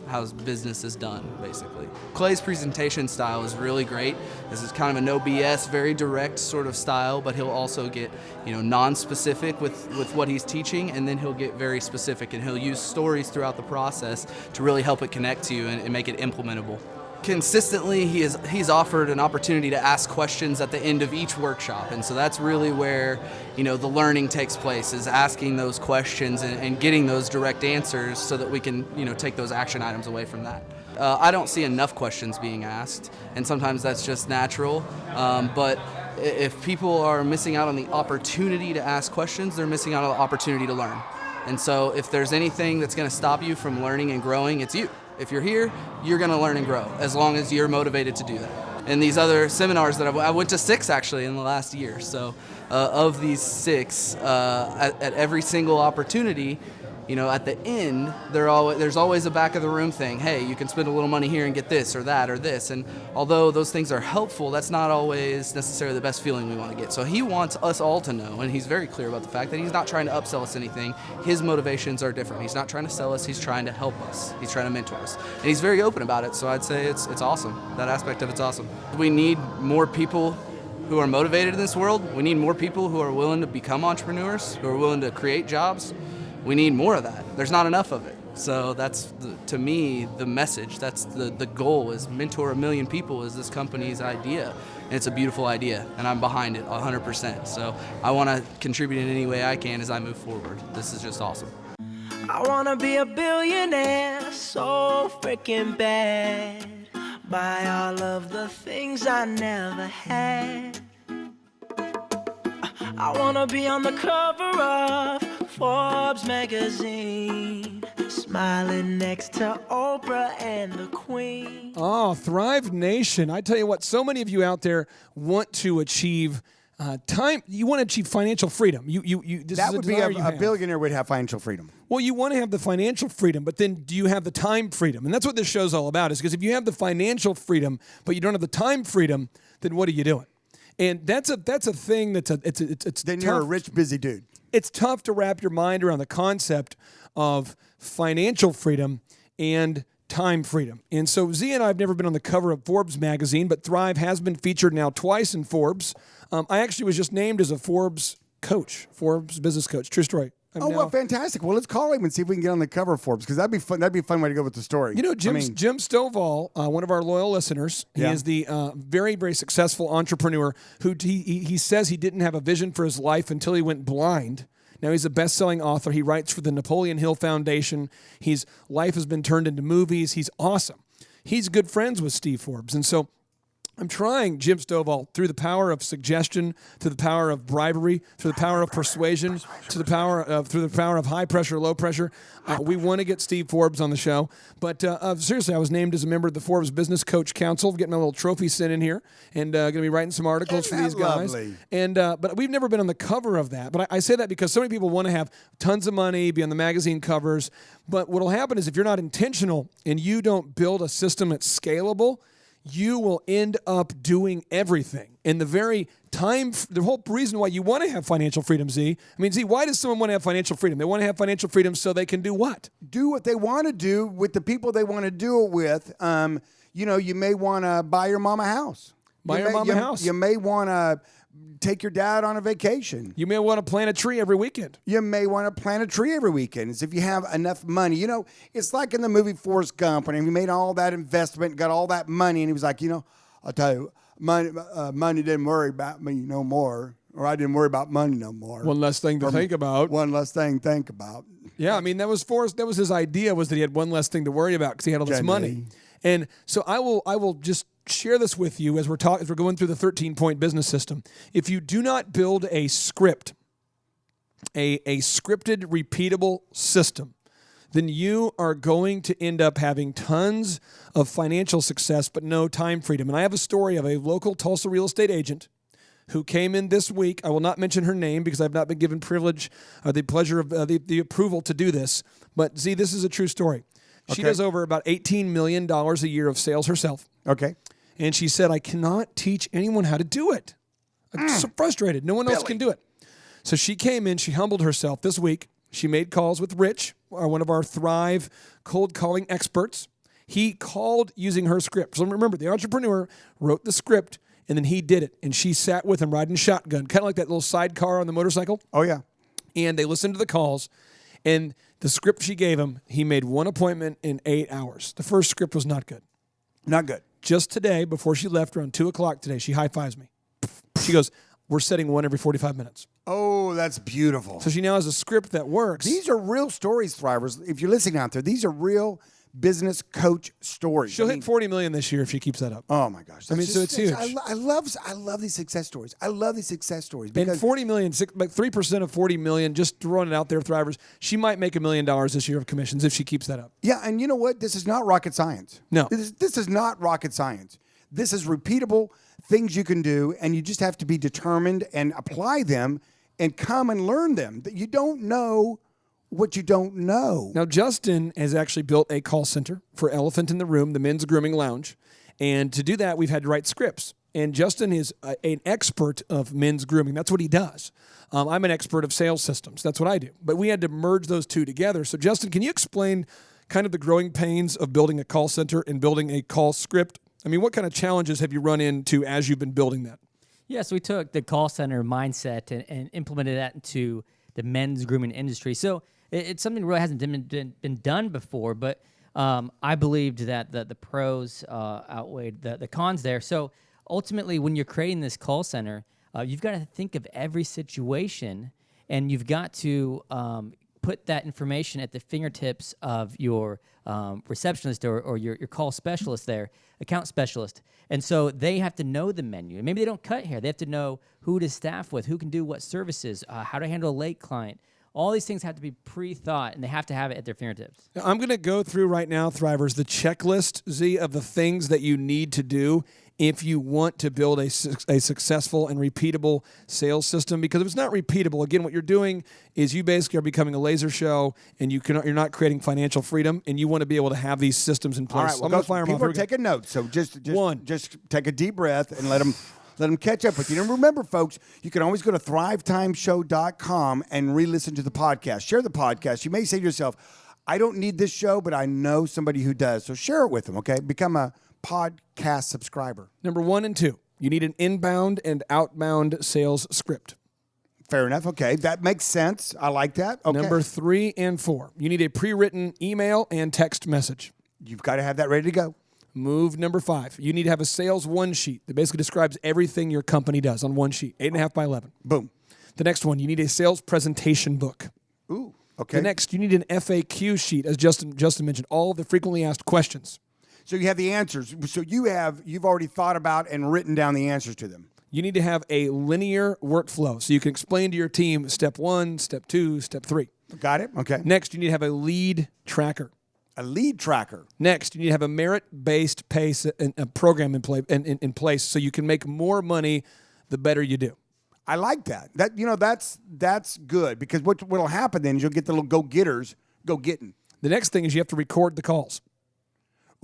Speaker 10: business is done, basically. Clay's presentation style is really great. This is kind of a no BS, very direct sort of style, but he'll also get non-specific with what he's teaching, and then he'll get very specific, and he'll use stories throughout the process to really help it connect to you and make it implementable. Consistently, he's offered an opportunity to ask questions at the end of each workshop, and so that's really where the learning takes place, is asking those questions and getting those direct answers so that we can take those action items away from that.
Speaker 14: I don't see enough questions being asked, and sometimes that's just natural. But if people are missing out on the opportunity to ask questions, they're missing out on the opportunity to learn. And so if there's anything that's going to stop you from learning and growing, it's you. If you're here, you're going to learn and grow as long as you're motivated to do that. And these other seminars that I went to 6 actually in the last year. So of these 6, at every single opportunity, at the end, there's always a back of the room thing. Hey, you can spend a little money here and get this or that or this. And although those things are helpful, that's not always necessarily the best feeling we want to get. So he wants us all to know, and he's very clear about the fact that he's not trying to upsell us anything. His motivations are different. He's not trying to sell us. He's trying to help us. He's trying to mentor us. And he's very open about it. So I'd say it's awesome. That aspect of it's awesome. We need more people who are motivated in this world. We need more people who are willing to become entrepreneurs, who are willing to create jobs. We need more of that. There's not enough of it. So that's, to me, the message. That's the goal, is mentor 1 million people is this company's idea. And it's a beautiful idea, and I'm behind it 100%. So I want to contribute in any way I can as I move forward. This is just awesome.
Speaker 15: I want to be a billionaire so freaking bad. Buy all of the things I never had. I want to be on the cover of Forbes magazine, smiling next to Oprah and the Queen.
Speaker 3: Oh, Thrive Nation. I tell you what, so many of you out there want to achieve time. You want to achieve financial freedom.
Speaker 2: That would be a billionaire would have financial freedom.
Speaker 3: Well, you want to have the financial freedom, but then do you have the time freedom? And that's what this show's all about, is because if you have the financial freedom, but you don't have the time freedom, then what are you doing? And that's a thing it's
Speaker 2: then
Speaker 3: tough.
Speaker 2: You're a rich, busy dude.
Speaker 3: It's tough to wrap your mind around the concept of financial freedom and time freedom. And so Z and I have never been on the cover of Forbes magazine, but Thrive has been featured now twice in Forbes. I actually was just named as a Forbes business coach. True story.
Speaker 2: Well, fantastic. Well, let's call him and see if we can get on the cover of Forbes, because that'd be fun. That'd be a fun way to go with the story.
Speaker 3: Jim Stovall, one of our loyal listeners, he is the very, very successful entrepreneur who he says he didn't have a vision for his life until he went blind. Now he's a best-selling author. He writes for the Napoleon Hill Foundation. His life has been turned into movies. He's awesome. He's good friends with Steve Forbes. And so I'm trying Jim Stovall through the power of suggestion, to the power of bribery, through the power of persuasion, to the power of through the power of high pressure, low pressure. We want to get Steve Forbes on the show. But seriously, I was named as a member of the Forbes Business Coach Council. Getting my little trophy sent in here, and going to be writing some articles for these guys.
Speaker 2: Lovely?
Speaker 3: And but we've never been on the cover of that. But I say that because so many people want to have tons of money, be on the magazine covers. But what will happen is if you're not intentional and you don't build a system that's scalable, you will end up doing everything. And the whole reason why you want to have financial freedom, Z, why does someone want to have financial freedom? They want to have financial freedom so they can do what?
Speaker 2: Do what they want to do with the people they want to do it with. You may want to buy your mom a house. You may want to take your dad on a vacation.
Speaker 3: You may want to plant a tree every weekend.
Speaker 2: You may want to plant a tree every weekend. It's if you have enough money. It's like in the movie Forrest Gump, when he made all that investment, got all that money, and he was like, I'll tell you, money didn't worry about me no more, or I didn't worry about money no more.
Speaker 3: One less thing to think about.
Speaker 2: One less thing to think about.
Speaker 3: Yeah, that was Forrest. That was his idea, was that he had one less thing to worry about because he had all this money. And so I will just share this with you as we're going through the 13-point business system. If you do not build a script, a scripted, repeatable system, then you are going to end up having tons of financial success but no time freedom. And I have a story of a local Tulsa real estate agent who came in this week. I will not mention her name because I've not been given the pleasure of the approval to do this. But Z, this is a true story. She does over about $18 million a year of sales herself.
Speaker 2: Okay.
Speaker 3: And she said, I cannot teach anyone how to do it. I'm so frustrated. No one else can do it. So she came in. She humbled herself this week. She made calls with Rich, one of our Thrive cold calling experts. He called using her script. So remember, the entrepreneur wrote the script, and then he did it. And she sat with him riding shotgun, kind of like that little sidecar on the motorcycle.
Speaker 2: Oh, yeah.
Speaker 3: And they listened to the calls. And the script she gave him, he made one appointment in 8 hours. The first script was not good.
Speaker 2: Not good.
Speaker 3: Just today, before she left around 2 o'clock today, she high-fives me. She goes, we're setting one every 45 minutes.
Speaker 2: Oh, that's beautiful.
Speaker 3: So she now has a script that works.
Speaker 2: These are real stories, Thrivers. If you're listening out there, these are real business coach stories.
Speaker 3: She'll hit 40 million this year if she keeps that up.
Speaker 2: Oh my gosh!
Speaker 3: I mean, so it's huge.
Speaker 2: I love these success stories. I love these success stories
Speaker 3: And
Speaker 2: because
Speaker 3: 40 million, like 3% of 40 million, just throwing it out there, Thrivers, she might make $1 million this year of commissions if she keeps that up.
Speaker 2: yeah, and you know what? This is not rocket science.
Speaker 3: No.
Speaker 2: This is not rocket science. This is repeatable things you can do, and you just have to be determined and apply them and come and learn them. That you don't know what you don't know.
Speaker 3: Now, Justin has actually built a call center for Elephant in the Room, the men's grooming lounge. And to do that, we've had to write scripts. And Justin is an expert of men's grooming. That's what he does. I'm an expert of sales systems. That's what I do. But we had to merge those two together. So, Justin, can you explain kind of the growing pains of building a call center and building a call script? I mean, what kind of challenges have you run into as you've been building that?
Speaker 4: Yes, we took the call center mindset and implemented that into the men's grooming industry. So it's something that really hasn't been done before, but I believed that the pros outweighed the cons there. So ultimately, when you're creating this call center, you've got to think of every situation, and you've got to put that information at the fingertips of your receptionist or your call specialist there, account specialist. And so they have to know the menu. Maybe they don't cut hair. They have to know who to staff with, who can do what services, how to handle a late client. All these things have to be pre-thought, and they have to have it at their fingertips.
Speaker 3: Now, I'm going to go through right now, Thrivers, the checklist, Z, of the things that you need to do if you want to build a successful and repeatable sales system. Because if it's not repeatable, again, what you're doing is you basically are becoming a laser show, and you're not creating financial freedom, and you want to be able to have these systems in place.
Speaker 2: All right,
Speaker 3: So
Speaker 2: well,
Speaker 3: I'm going to fire them off.
Speaker 2: people are taking notes, so just take a deep breath and let them catch up with you. And remember, folks, you can always go to ThriveTimeShow.com and re-listen to the podcast. Share the podcast. You may say to yourself, I don't need this show, but I know somebody who does. So share it with them, okay? Become a podcast subscriber.
Speaker 3: Number 1 and 2, you need an inbound and outbound sales script.
Speaker 2: Fair enough. Okay, that makes sense. I like that. Okay.
Speaker 3: Number 3 and 4, you need a pre-written email and text message.
Speaker 2: You've got to have that ready to go.
Speaker 3: Move number 5. You need to have a sales one sheet that basically describes everything your company does on one sheet, 8.5 by 11.
Speaker 2: Boom.
Speaker 3: The next one, you need a sales presentation book.
Speaker 2: Ooh, okay.
Speaker 3: The next, you need an FAQ sheet, as Justin mentioned, all of the frequently asked questions.
Speaker 2: So you have the answers. So you've already thought about and written down the answers to them.
Speaker 3: You need to have a linear workflow so you can explain to your team step 1, step 2, step 3.
Speaker 2: Got it? Okay.
Speaker 3: Next, you need to have a lead tracker.
Speaker 2: A lead tracker.
Speaker 3: Next, you need to have a merit-based pace and a program in place so you can make more money the better you do.
Speaker 2: I like that. That's good, because what'll happen then is you'll get the little go-getters go-getting.
Speaker 3: The next thing is you have to record the calls.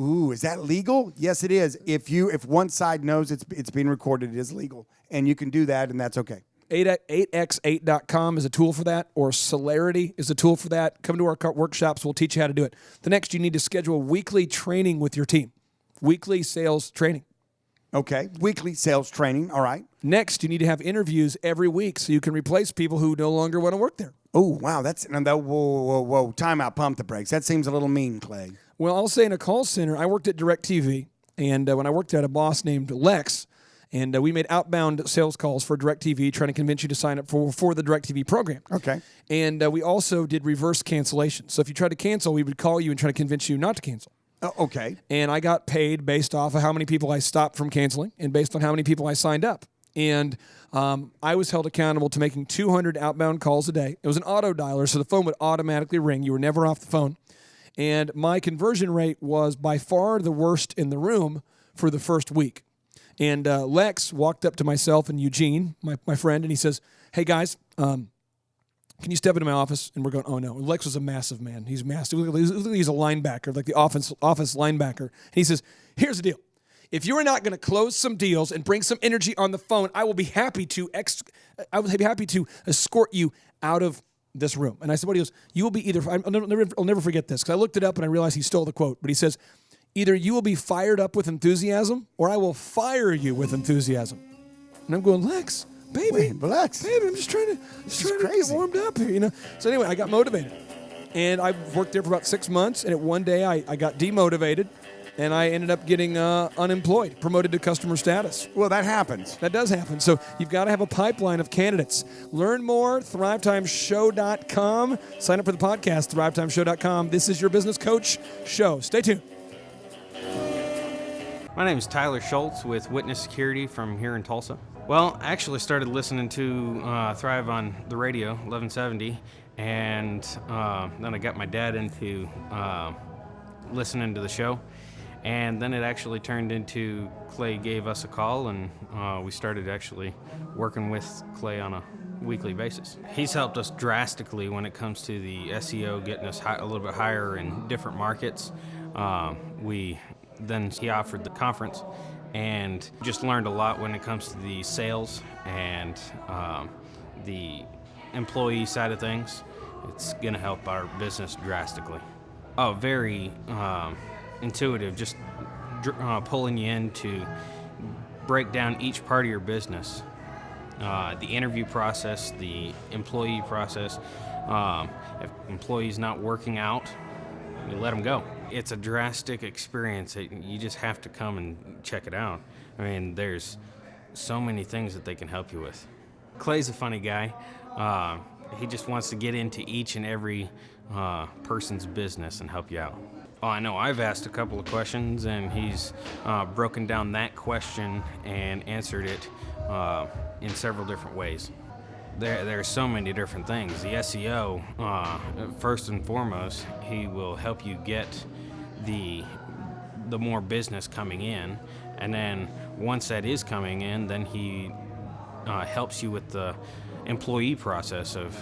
Speaker 2: Ooh, is that legal? Yes, it is. If one side knows it's being recorded, it is legal, and you can do that, and that's okay.
Speaker 3: 8x8.com is a tool for that, or Celerity is a tool for that. Come to our workshops. We'll teach you how to do it. The next, you need to schedule weekly training with your team. Weekly sales training.
Speaker 2: Okay, weekly sales training. All right.
Speaker 3: Next, you need to have interviews every week so you can replace people who no longer want to work there.
Speaker 2: Oh, wow. Whoa. Time out. Pump the brakes. That seems a little mean, Clay.
Speaker 3: Well, I'll say in a call center, I worked at DirecTV, and when I worked there, I had a boss named Lex, and we made outbound sales calls for DirecTV, trying to convince you to sign up for the DirecTV program.
Speaker 2: Okay.
Speaker 3: And we also did reverse cancellation. So if you tried to cancel, we would call you and try to convince you not to cancel.
Speaker 2: Okay.
Speaker 3: And I got paid based off of how many people I stopped from canceling and based on how many people I signed up. And I was held accountable to making 200 outbound calls a day. It was an auto dialer, so the phone would automatically ring. You were never off the phone. And my conversion rate was by far the worst in the room for the first week. And Lex walked up to myself and Eugene, my friend, and he says, hey, guys, can you step into my office? And we're going, oh, no. Lex was a massive man. He's massive. He's a linebacker, like the office linebacker. And he says, here's the deal. If you are not going to close some deals and bring some energy on the phone, I will be happy to escort you out of this room. And I said, what? He goes, you will be either, I'll never forget this, because I looked it up and I realized he stole the quote. But he says, either you will be fired up with enthusiasm or I will fire you with enthusiasm. And I'm going, Lex, baby,
Speaker 2: wait, relax.
Speaker 3: Baby, I'm just trying to get warmed up here, you know. So anyway, I got motivated. And I worked there for about 6 months. And at one day I got demotivated. and I ended up getting unemployed, promoted to customer status.
Speaker 2: Well, that happens.
Speaker 3: That does happen. So you've got to have a pipeline of candidates. Learn more, ThriveTimeShow.com. Sign up for the podcast, ThriveTimeShow.com. This is your business coach show. Stay tuned.
Speaker 16: My name is Tyler Schultz with Witness Security from here in Tulsa. Well, I actually started listening to Thrive on the radio, 1170, and then I got my dad into listening to the show, and then it actually turned into Clay gave us a call, and we started actually working with Clay on a weekly basis. He's helped us drastically when it comes to the SEO, getting us a little bit higher in different markets. Then he offered the conference and just learned a lot when it comes to the sales and the employee side of things. It's going to help our business drastically. Oh, very intuitive, just pulling you in to break down each part of your business. The interview process, the employee process. If employee's not working out, you let them go. It's a drastic experience. You just have to come and check it out. I mean, there's so many things that they can help you with. Clay's a funny guy. He just wants to get into each and every person's business and help you out. Oh, I know I've asked a couple of questions, and he's broken down that question and answered it in several different ways. There are so many different things. The SEO, first and foremost, he will help you get the more business coming in, and then once that is coming in, then he helps you with the employee process of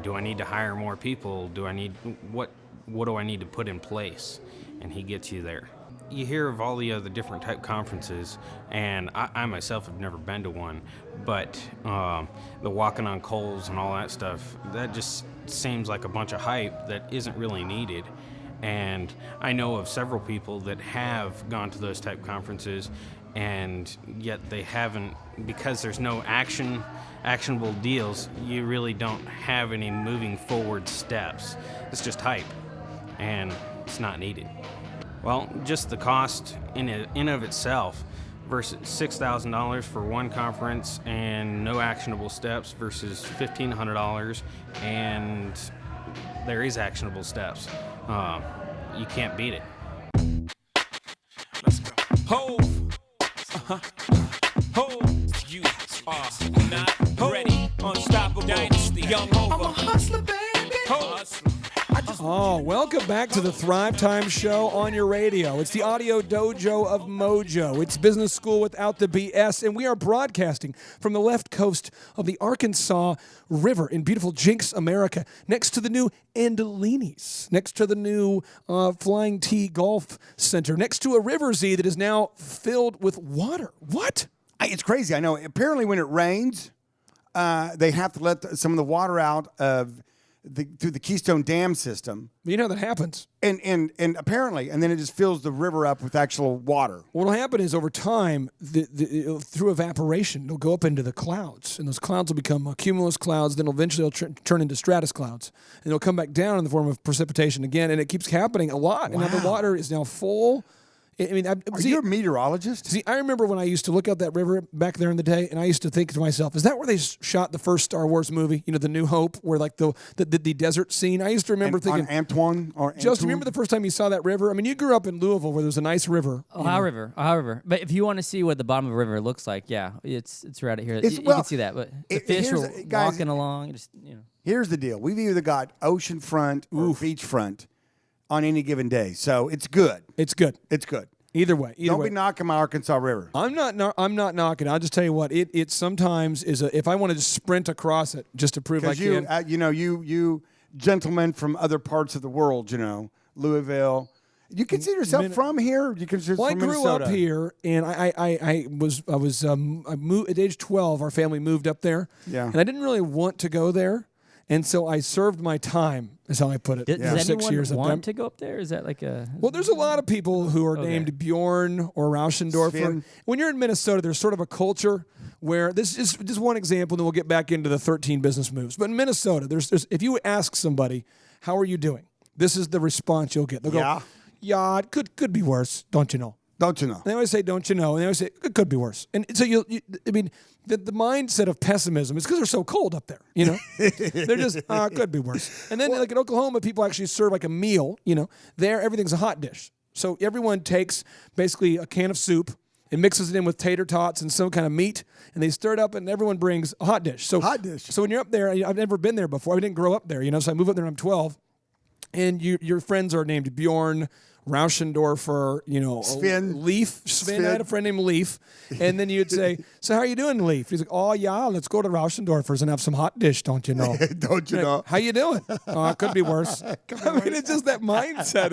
Speaker 16: do I need to hire more people? What do I need to put in place? And he gets you there. You hear of all the other different type conferences, and I myself have never been to one, but the walking on coals and all that stuff, that just seems like a bunch of hype that isn't really needed. And I know of several people that have gone to those type conferences, and yet they haven't, because there's no actionable deals, you really don't have any moving forward steps. It's just hype, and it's not needed. Well, just the cost in of itself versus $6,000 for one conference and no actionable steps versus $1,500 and there is actionable steps. You can't beat it.
Speaker 9: Let's go. Hove. Hove. You are not ready. Unstoppable. Dynasty. Young Hova. I'm a hustler, baby. Hustler.
Speaker 3: Oh, welcome back to the ThriveTime Show on your radio. It's the audio dojo of Mojo. It's business school without the BS, and we are broadcasting from the left coast of the Arkansas River in beautiful Jinx, America, next to the new Andolinis, next to the new Flying T Golf Center, next to a River Z that is now filled with water. What?
Speaker 2: It's crazy. I know. Apparently, when it rains, they have to let some of the water out of through the Keystone Dam system.
Speaker 3: You know that happens.
Speaker 2: And apparently, and then it just fills the river up with actual water.
Speaker 3: What will happen is over time, through evaporation, it'll go up into the clouds, and those clouds will become cumulus clouds, then eventually they'll turn into stratus clouds, and they'll come back down in the form of precipitation again, and it keeps happening a lot. Wow. And now the water is now full. I mean,
Speaker 2: are you a meteorologist?
Speaker 3: See, I remember when I used to look out that river back there in the day, and I used to think to myself, is that where they shot the first Star Wars movie? You know, The New Hope, where like the desert scene. I used to remember thinking,
Speaker 2: Antoine or
Speaker 3: just remember the first time you saw that river. I mean, you grew up in Louisville, where there's a nice river.
Speaker 4: Ohio River. But if you want to see what the bottom of a river looks like, yeah, it's right here. You can see that. But the fish are walking along. Just, you know.
Speaker 2: Here's the deal: we've either got oceanfront or beachfront on any given day, so it's good.
Speaker 3: It's good.
Speaker 2: It's good.
Speaker 3: Either way.
Speaker 2: Don't be knocking my Arkansas River.
Speaker 3: I'm not knocking. I'll just tell you what. It sometimes is if I want to just sprint across it just to prove I can.
Speaker 2: You gentlemen from other parts of the world, Louisville. You consider yourself from here? You consider
Speaker 3: I
Speaker 2: from
Speaker 3: grew
Speaker 2: Minnesota?
Speaker 3: up here, and I moved at age 12. Our family moved up there, and I didn't really want to go there. And so I served my time, is how I put it.
Speaker 4: Does
Speaker 3: 6 years
Speaker 4: anyone
Speaker 3: up
Speaker 4: want to go up there? Is that like a...
Speaker 3: Well, there's a lot of people who are named Bjorn or Rauschendorfer.
Speaker 2: Sven.
Speaker 3: When you're in Minnesota, there's sort of a culture where this is just one example, and then we'll get back into the 13 business moves. But in Minnesota, there's if you ask somebody, how are you doing? This is the response you'll get. They'll go, yeah, it could be worse, don't you know?
Speaker 2: Don't you know?
Speaker 3: And they always say, don't you know? And they always say, it could be worse. And so I mean, the mindset of pessimism is because they're so cold up there, you know? They're just, it could be worse. And then like in Oklahoma, people actually serve like a meal, you know? There, everything's a hot dish. So everyone takes basically a can of soup and mixes it in with tater tots and some kind of meat, and they stir it up, and everyone brings a hot dish. So when you're up there, I've never been there before. I didn't grow up there, you know? So I moved up there when I'm 12, and your friends are named Bjorn, Rauschendorfer, you know,
Speaker 2: Sven.
Speaker 3: Leaf. Sven. I had a friend named Leaf. And then you'd say, so how are you doing, Leaf? He's like, oh, yeah, let's go to Rauschendorfer's and have some hot dish, don't you know?
Speaker 2: Don't you know?
Speaker 3: How you doing? Oh, it could be worse. I mean, it's just that mindset.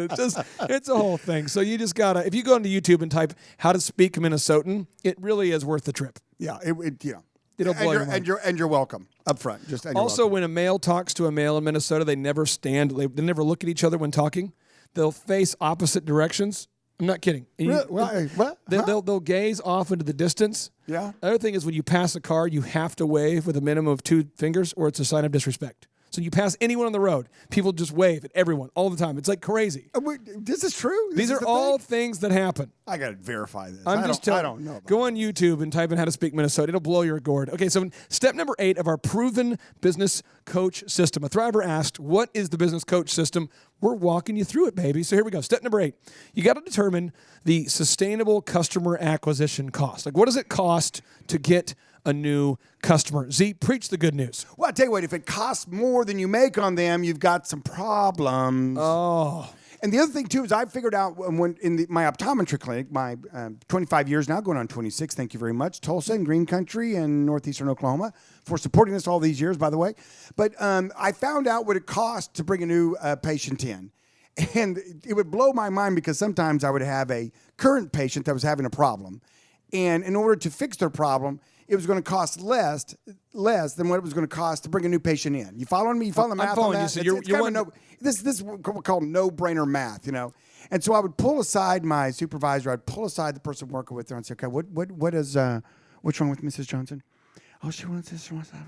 Speaker 3: It's a whole thing. So you just got to, if you go into YouTube and type how to speak Minnesotan, it really is worth the trip.
Speaker 2: Yeah, yeah.
Speaker 3: It'll blow your mind.
Speaker 2: And you're welcome up front.
Speaker 3: Also, when a male talks to a male in Minnesota, they never they never look at each other when talking. They'll face opposite directions. I'm not kidding.
Speaker 2: Really? What?
Speaker 3: They'll gaze off into the distance.
Speaker 2: Yeah.
Speaker 3: The other thing is when you pass a car, you have to wave with a minimum of 2 fingers or it's a sign of disrespect. So you pass anyone on the road, people just wave at everyone all the time. It's like crazy.
Speaker 2: This is true?
Speaker 3: These are all things that happen.
Speaker 2: I got to verify this.
Speaker 3: I'm just telling you.
Speaker 2: I don't know.
Speaker 3: Go on YouTube and type in how to speak Minnesota. It'll blow your gourd. Okay, so step number 8 of our proven business coach system. A Thriver asked, what is the business coach system? We're walking you through it, baby. So here we go. Step number 8. You got to determine the sustainable customer acquisition cost. Like, what does it cost to get a new customer? Z, preach the good news.
Speaker 2: Well, I tell you what, if it costs more than you make on them, you've got some problems.
Speaker 3: Oh.
Speaker 2: And the other thing, too, is I figured out when in my optometry clinic, my 25 years now, going on 26, thank you very much, Tulsa and Green Country and northeastern Oklahoma, for supporting us all these years, by the way. But I found out what it cost to bring a new patient in. And it would blow my mind because sometimes I would have a current patient that was having a problem. And in order to fix their problem, it was going to cost less than what it was going to cost to bring a new patient in. You following me? You follow the math on that? This is what we call no-brainer math, you know. And so I would pull aside my supervisor. I'd pull aside the person working with her and say, okay, what is what's wrong with Mrs. Johnson? Oh, she wants this. She wants that.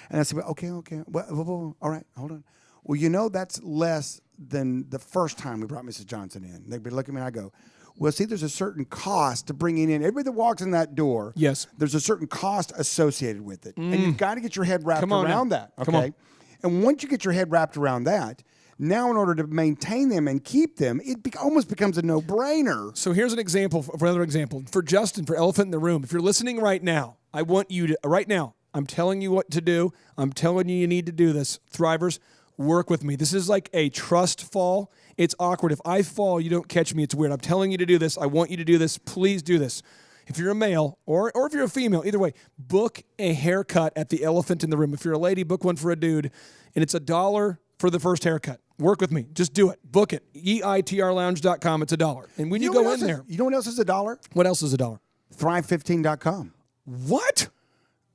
Speaker 2: And I said, okay. All right, hold on. Well, you know that's less than the first time we brought Mrs. Johnson in. They'd be looking at me and I go, well, see, there's a certain cost to bringing in. Everybody that walks in that door,
Speaker 3: yes,
Speaker 2: there's a certain cost associated with it. And you've got to get your head wrapped around that. Okay.
Speaker 3: Come on.
Speaker 2: And once you get your head wrapped around that, now in order to maintain them and keep them, it almost becomes a no-brainer.
Speaker 3: So here's an example, for another example. For Justin, for Elephant in the Room, if you're listening right now, I want you to, right now, I'm telling you what to do. I'm telling you need to do this. Thrivers, work with me. This is like a trust fall. It's awkward. If I fall, you don't catch me. It's weird. I'm telling you to do this. I want you to do this. Please do this. If you're a male or if you're a female, either way, book a haircut at the Elephant in the Room. If you're a lady, book one for a dude, and it's $1 for the first haircut. Work with me. Just do it. Book it. EITRlounge.com. It's $1. And when you go in there.
Speaker 2: You know what else is $1?
Speaker 3: What else is $1?
Speaker 2: Thrive15.com.
Speaker 3: What?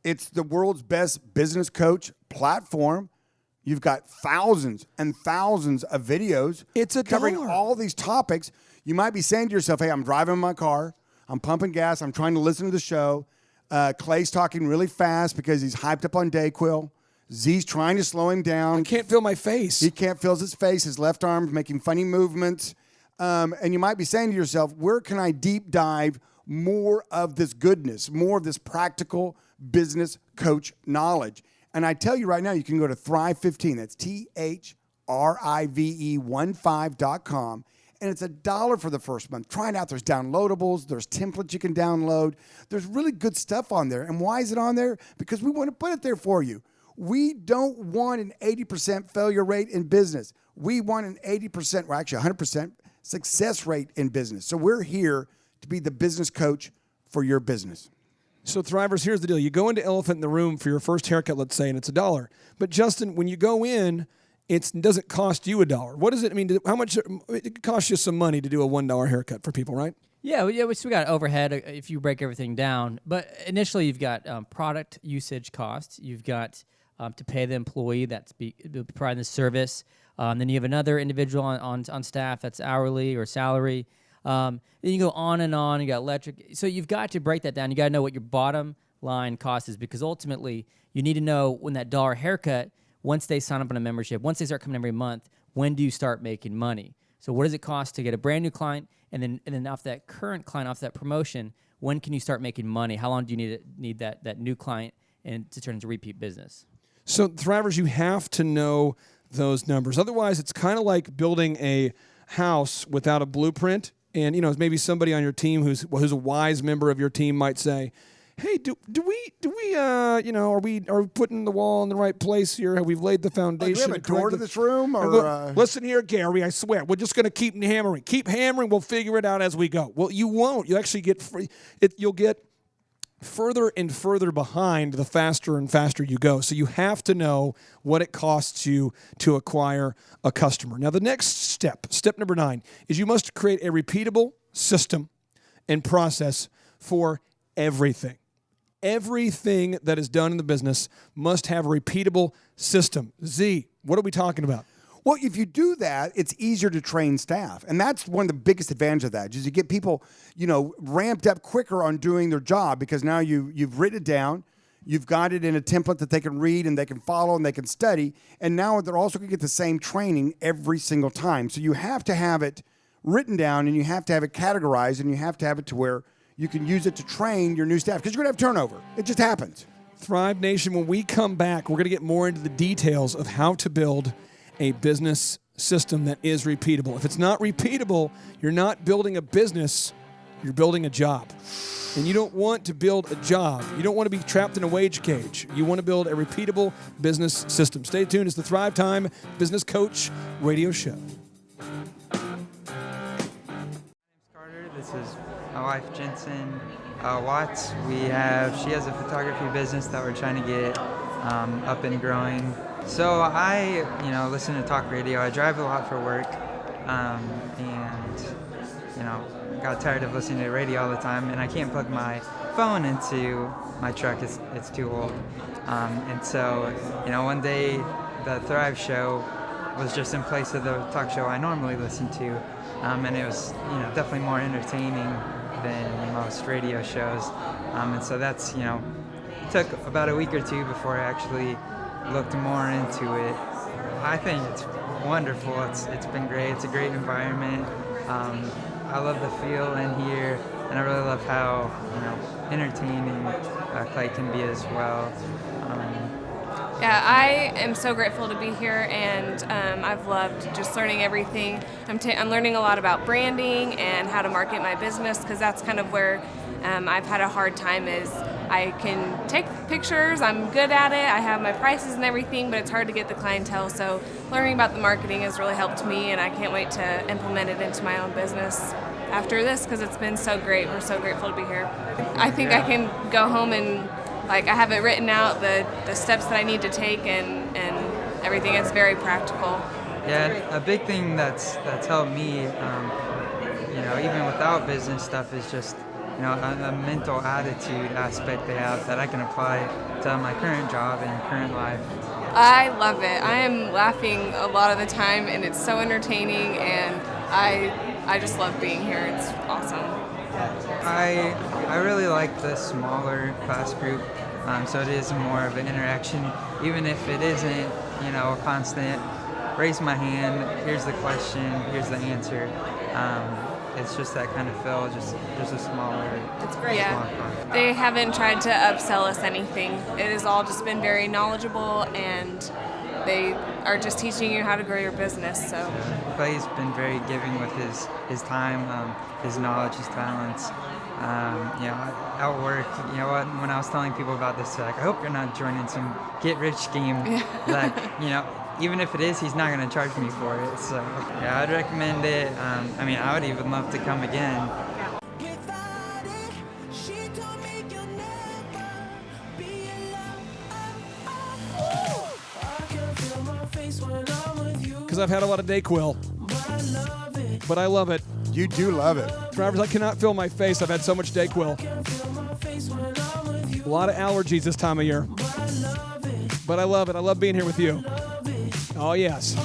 Speaker 2: It's the world's best business coach platform. You've got thousands and thousands of videos.
Speaker 3: It's
Speaker 2: covering all these topics. You might be saying to yourself, hey, I'm driving my car. I'm pumping gas. I'm trying to listen to the show. Clay's talking really fast because he's hyped up on Dayquil. Z's trying to slow him down.
Speaker 3: I can't feel my face.
Speaker 2: He can't feel his face. His left arm's making funny movements. And you might be saying to yourself, where can I deep dive more of this goodness, more of this practical business coach knowledge? And I tell you right now, you can go to Thrive15. That's THRIVE15.com. And it's $1 for the first month. Try it out. There's downloadables. There's templates you can download. There's really good stuff on there. And why is it on there? Because we want to put it there for you. We don't want an 80% failure rate in business. We want an 80%, or actually 100% success rate in business. So we're here to be the business coach for your business.
Speaker 3: So Thrivers, here's the deal. You go into Elephant in the Room for your first haircut, let's say, and it's $1. But Justin, when you go in, it doesn't cost you $1. What does it mean? How much? It costs you some money to do a $1 haircut for people, right?
Speaker 4: Yeah, we got overhead if you break everything down. But initially, you've got product usage costs. You've got to pay the employee that's providing the service. Then you have another individual on staff that's hourly or salary. Then you go on and on. You got electric. So you've got to break that down. You got to know what your bottom line cost is, because ultimately you need to know when that $1 haircut, once they sign up on a membership, once they start coming every month, when do you start making money? So what does it cost to get a brand new client, and then off that current client, off that promotion, when can you start making money? How long do you need that new client and to turn into repeat business?
Speaker 3: So Thrivers, you have to know those numbers. Otherwise, it's kind of like building a house without a blueprint. And maybe somebody on your team who's a wise member of your team might say, "Hey, do we are we putting the wall in the right place here? Have we laid the foundation?
Speaker 2: Do we have a door to this room? Or
Speaker 3: listen here, Gary. I swear, we're just going to keep hammering. Keep hammering. We'll figure it out as we go." Well, you won't. You actually get you'll get further and further behind the faster and faster you go. So you have to know what it costs you to acquire a customer. Now, the next step number 9, is you must create a repeatable system and process for everything. Everything that is done in the business must have a repeatable system. Z, what are we talking about?
Speaker 2: Well, if you do that, it's easier to train staff. And that's one of the biggest advantages of that, is you get people, ramped up quicker on doing their job because now you've written it down, you've got it in a template that they can read and they can follow and they can study, and now they're also going to get the same training every single time. So you have to have it written down and you have to have it categorized and you have to have it to where you can use it to train your new staff because you're going to have turnover. It just happens.
Speaker 3: Thrive Nation, when we come back, we're going to get more into the details of how to build a business system that is repeatable. If it's not repeatable, you're not building a business, you're building a job. And you don't want to build a job. You don't want to be trapped in a wage cage. You want to build a repeatable business system. Stay tuned. It's the ThriveTime Business Coach Radio Show.
Speaker 17: This is my wife, Jensen Watts. She has a photography business that we're trying to get up and growing. So I, listen to talk radio. I drive a lot for work, and got tired of listening to radio all the time. And I can't plug my phone into my truck; it's too old. And so, one day the Thrive Show was just in place of the talk show I normally listen to, and it was, definitely more entertaining than most radio shows. And so that's, took about a week or two before I actually looked more into it. I think it's wonderful. It's been great. It's a great environment. I love the feel in here, and I really love how entertaining Clay can be as well.
Speaker 18: Yeah, I am so grateful to be here, and I've loved just learning everything. I'm learning a lot about branding and how to market my business, because that's kind of where I've had a hard time is I can take pictures, I'm good at it, I have my prices and everything, but it's hard to get the clientele. So learning about the marketing has really helped me, and I can't wait to implement it into my own business after this, because it's been so great. We're so grateful to be here. I think I can go home and I have it written out, the steps that I need to take and everything. It's very practical.
Speaker 17: Yeah, a big thing that's helped me, even without business stuff, is just a mental attitude aspect they have that I can apply to my current job and current life.
Speaker 18: I love it. I am laughing a lot of the time, and it's so entertaining, and I just love being here. It's awesome.
Speaker 17: I really like the smaller class group, so it is more of an interaction, even if it isn't, a constant raise my hand, here's the question, here's the answer. It's just that kind of feel, just a smaller.
Speaker 18: It's great. Yeah. They haven't tried to upsell us anything. It has all just been very knowledgeable, and they are just teaching you how to grow your business. So
Speaker 17: Clay's been very giving with his time, his knowledge, his talents. At work, when I was telling people about this, I hope you're not joining some get-rich scheme. Even if it is, he's not going to charge me for it. So, yeah, I'd recommend it. I would even love to come again.
Speaker 3: Because I've had a lot of Dayquil. But I love it.
Speaker 2: You do love it.
Speaker 3: Drivers, I cannot feel my face. I've had so much Dayquil. A lot of allergies this time of year. But I love it. I love being here with you. Oh, yes.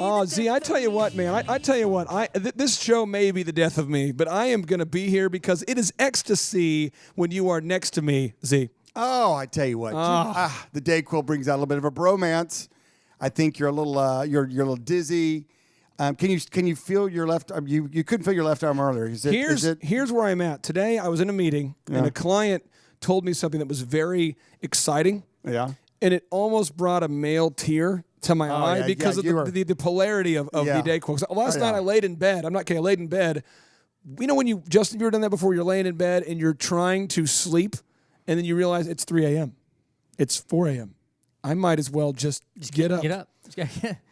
Speaker 3: Oh, Z, I tell you what, man. I tell you what. This show may be the death of me, but I am going to be here because it is ecstasy when you are next to me, Z.
Speaker 2: Oh, I tell you what. The Dayquil brings out a little bit of a bromance. I think you're a little, you're a little dizzy. Can you feel your left arm? You couldn't feel your left arm earlier.
Speaker 3: Here's where I'm at. Today I was in a meeting and a client told me something that was very exciting.
Speaker 2: Yeah.
Speaker 3: And it almost brought a male tear to my eye because of the polarity of the Dayquil. So last night I laid in bed. I'm not kidding. I laid in bed. You know when Justin, you ever done that before? You're laying in bed and you're trying to sleep and then you realize it's 3 a.m. It's 4 a.m. I might as well just get up.
Speaker 4: Get up.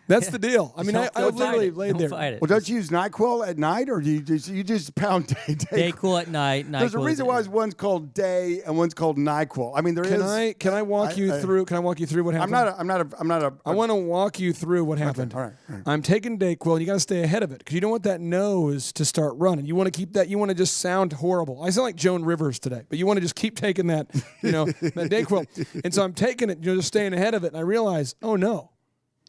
Speaker 3: That's the deal. I mean, I literally laid there.
Speaker 2: Well, don't you use NyQuil at night, or do you just pound
Speaker 4: Dayquil at night?
Speaker 2: There's a reason why one's called Day and one's called NyQuil. I mean,
Speaker 3: Can I walk you through? Can I walk you through what happened? I want to walk you through what happened.
Speaker 2: All right.
Speaker 3: I'm taking Dayquil, and you got to stay ahead of it because you don't want that nose to start running. You want to keep that. You want to just sound horrible. I sound like Joan Rivers today, but you want to just keep taking that, that Dayquil. And so I'm taking it, just staying ahead of it, and I realize, oh no.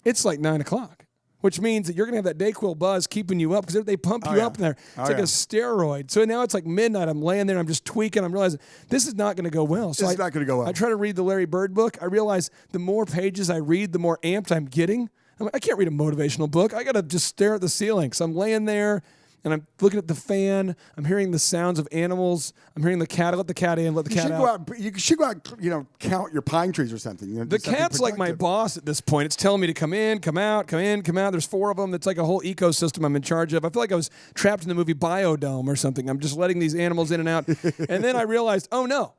Speaker 3: It's like 9 o'clock, which means that you're going to have that Dayquil buzz keeping you up because they pump you up in there. It's like a steroid. So now it's like midnight. I'm laying there. I'm just tweaking. I'm realizing this is not going to go well. So
Speaker 2: it's not going to go well.
Speaker 3: I try to read the Larry Bird book. I realize the more pages I read, the more amped I'm getting. I'm like, I can't read a motivational book. I got to just stare at the ceiling. So I'm laying there. And I'm looking at the fan. I'm hearing the sounds of animals. I'm hearing the cat. Let the cat in. Let the cat out.
Speaker 2: You should go out. Count your pine trees or something.
Speaker 3: The cat's like my boss at this point. It's telling me to come in, come out, come in, come out. There's 4 of them. That's like a whole ecosystem I'm in charge of. I feel like I was trapped in the movie Biodome or something. I'm just letting these animals in and out. And then I realized, oh no,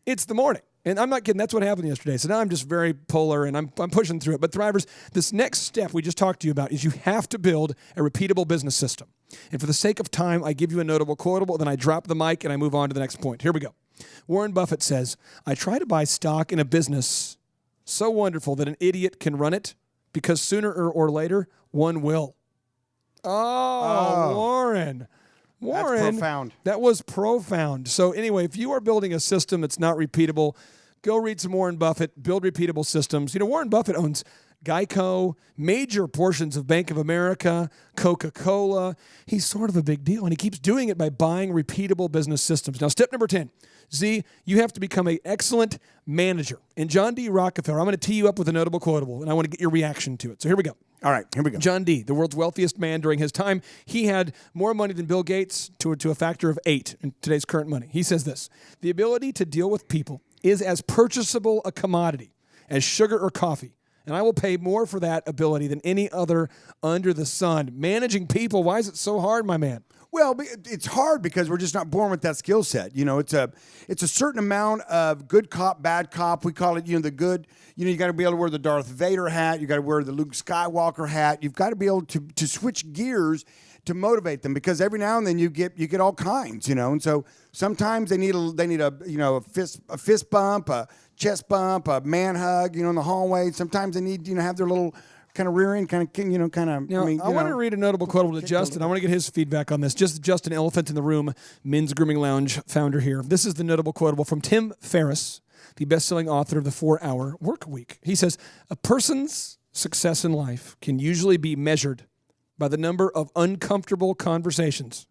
Speaker 3: it's the morning. And I'm not kidding. That's what happened yesterday. So now I'm just very polar, and I'm pushing through it. But Thrivers, this next step we just talked to you about is you have to build a repeatable business system. And for the sake of time, I give you a notable quotable, then I drop the mic, and I move on to the next point. Here we go. Warren Buffett says, I try to buy stock in a business so wonderful that an idiot can run it because sooner or later, one will. Oh. Warren.
Speaker 2: That's profound.
Speaker 3: That was profound. So anyway, if you are building a system that's not repeatable, go read some Warren Buffett, build repeatable systems. Warren Buffett owns Geico, major portions of Bank of America, Coca-Cola. He's sort of a big deal, and he keeps doing it by buying repeatable business systems. Now, step number 10. Z, you have to become an excellent manager. And John D. Rockefeller, I'm going to tee you up with a notable quotable, and I want to get your reaction to it. So here we go.
Speaker 2: All right, here we go.
Speaker 3: John D., the world's wealthiest man during his time, he had more money than Bill Gates to a factor of 8 in today's current money. He says this, the ability to deal with people is as purchasable a commodity as sugar or coffee, and I will pay more for that ability than any other under the sun. Managing people, why is it so hard, my man?
Speaker 2: Well, it's hard because we're just not born with that skill set. It's a certain amount of good cop, bad cop. We call it, the good. You got to be able to wear the Darth Vader hat. You got to wear the Luke Skywalker hat. You've got to be able to switch gears to motivate them because every now and then you get all kinds, And so sometimes they need a fist bump, a chest bump, a man hug, in the hallway. Sometimes they need have their little kind of rear end, kind of.
Speaker 3: Now, I want to read a notable quotable to Justin. I want to get his feedback on this. Just Justin, Elephant in the Room, Men's Grooming Lounge founder here. This is the notable quotable from Tim Ferriss, the best-selling author of the 4-Hour Work Week. He says, a person's success in life can usually be measured by the number of uncomfortable conversations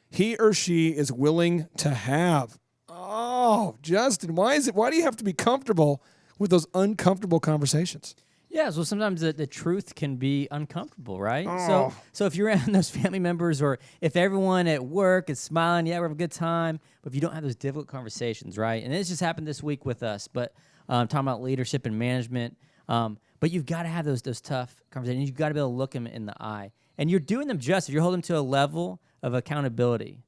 Speaker 3: he or she is willing to have. Oh, Justin, why do you have to be comfortable with those uncomfortable conversations?
Speaker 4: Yeah, so sometimes the truth can be uncomfortable, right? Oh. So if you're around those family members or if everyone at work is smiling, yeah, we're having a good time, but if you don't have those difficult conversations, right? And this just happened this week with us, but talking about leadership and management, but you've got to have those tough conversations. You've got to be able to look them in the eye. And you're doing them justice. You're holding them to a level of accountability.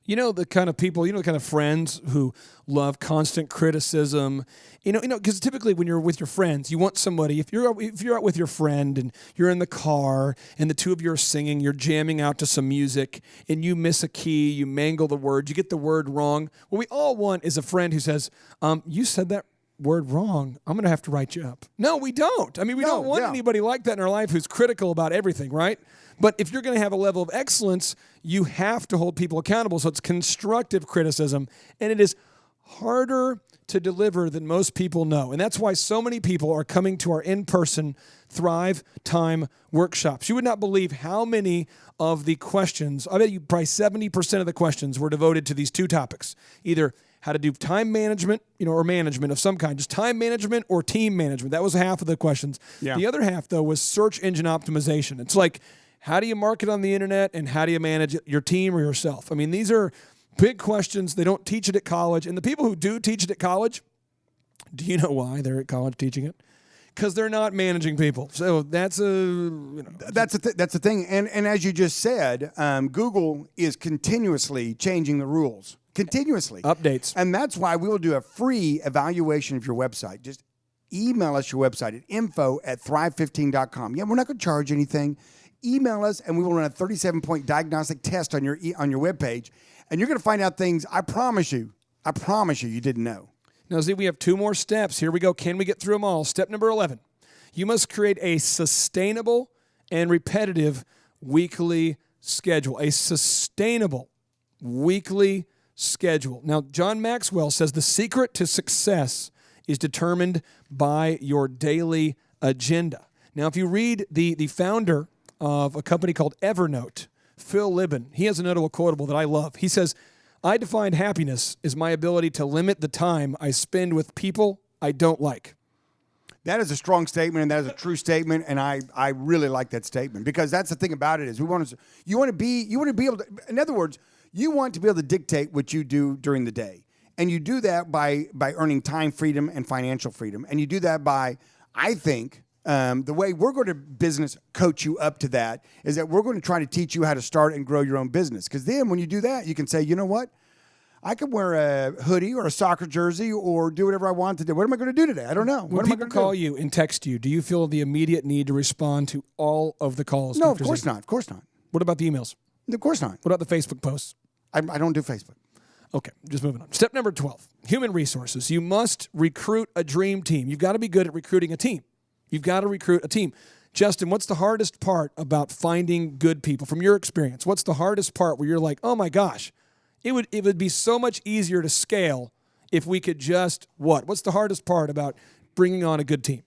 Speaker 3: The kind of people, the kind of friends who love constant criticism. Because typically when you're with your friends, you want somebody. If you're out with your friend and you're in the car and the two of you are singing, you're jamming out to some music, and you miss a key, you mangle the words, you get the word wrong. What we all want is a friend who says, "You said that word wrong. I'm going to have to write you up." No, we don't. I mean, we don't want anybody like that in our life who's critical about everything, right? But if you're going to have a level of excellence, you have to hold people accountable. So it's constructive criticism, and it is harder to deliver than most people know. And that's why so many people are coming to our in-person ThriveTime workshops. You would not believe how many of the questions, I bet you probably 70% of the questions were devoted to these two topics, either how to do time management, or management of some kind, just time management or team management. That was half of the questions. Yeah. The other half, though, was search engine optimization. It's like, How do you market on the internet, and how do you manage your team or yourself? I mean, these are big questions. They don't teach it at college. And the people who do teach it at college, do you know why they're at college teaching it? Because they're not managing people. So that's
Speaker 2: that's the thing. And as you just said, Google is continuously changing the rules. Continuously.
Speaker 3: Updates.
Speaker 2: And that's why we will do a free evaluation of your website. Just email us your website at info@thrive15.com. Yeah, we're not going to charge anything. Email us, and we will run a 37-point diagnostic test on your webpage, and you're going to find out things, I promise you, you didn't know.
Speaker 3: Now, Z, we have 2 more steps. Here we go. Can we get through them all? Step number 11. You must create a sustainable and repetitive weekly schedule. A sustainable weekly schedule. Now, John Maxwell says the secret to success is determined by your daily agenda. Now, if you read the founder of a company called Evernote, Phil Libin, he has a notable quotable that I love. He says, I define happiness as my ability to limit the time I spend with people I don't like.
Speaker 2: That is a strong statement, and that is a true statement, and I really like that statement, because that's the thing about it is you want to be able to, in other words, you want to be able to dictate what you do during the day. And you do that by earning time freedom and financial freedom. And you do that by, I think, the way we're going to business coach you up to that is that we're going to try to teach you how to start and grow your own business. Because then when you do that, you can say, you know what? I can wear a hoodie or a soccer jersey or do whatever I want to do. What am I going to do today? I don't know.
Speaker 3: When people call you and text you, do you feel the immediate need to respond to all of the calls?
Speaker 2: No, of course not. Of course not.
Speaker 3: What about the emails?
Speaker 2: Of course not.
Speaker 3: What about the Facebook posts?
Speaker 2: I don't do Facebook.
Speaker 3: Okay, just moving on. Step number 12, human resources. You must recruit a dream team. You've got to be good at recruiting a team. You've got to recruit a team. Justin, what's the hardest part about finding good people from your experience? What's the hardest part where you're like, oh my gosh, it would be so much easier to scale if we could just what? What's the hardest part about bringing on a good team?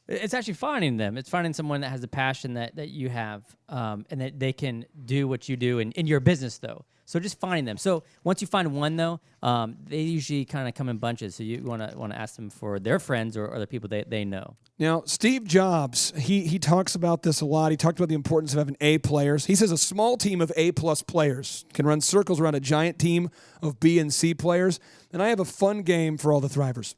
Speaker 4: It's actually finding them. It's finding someone that has the passion that you have, and that they can do what you do in your business, though. So just finding them. So once you find one, though, they usually kind of come in bunches. So you want to ask them for their friends or the people they know.
Speaker 3: Now, Steve Jobs, he talks about this a lot. He talked about the importance of having A players. He says a small team of A-plus players can run circles around a giant team of B and C players. And I have a fun game for all the Thrivers.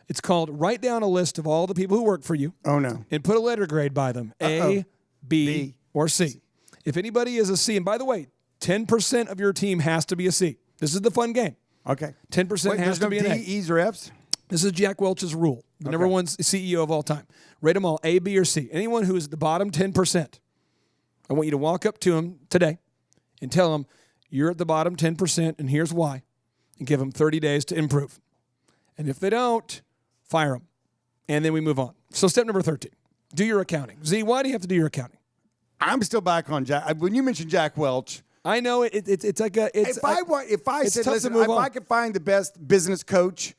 Speaker 3: It's called write down a list of all the people who work for you.
Speaker 2: Oh, no.
Speaker 3: And put a letter grade by them, A, B, or C. If anybody is a C, and by the way, 10% of your team has to be a C. This is the fun game.
Speaker 2: Okay.
Speaker 3: 10% has to be an A.
Speaker 2: D, E's, or F's?
Speaker 3: This is Jack Welch's rule, the number one CEO of all time. Rate them all, A, B, or C. Anyone who is at the bottom 10%, I want you to walk up to him today and tell him you're at the bottom 10% and here's why, and give them 30 days to improve. And if they don't, fire them. And then we move on. So step number 13, do your accounting. Z, why do you have to do your accounting?
Speaker 2: I'm still back on Jack. When you mentioned Jack Welch,
Speaker 3: I know it's like a.
Speaker 2: If I could find the best business coach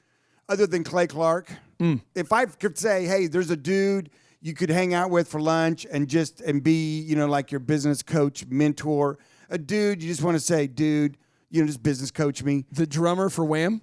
Speaker 2: other than Clay Clark, if I could say, hey, there's a dude you could hang out with for lunch and be, like your business coach, mentor, a dude you just want to say, dude, just business coach me.
Speaker 3: The drummer for Wham?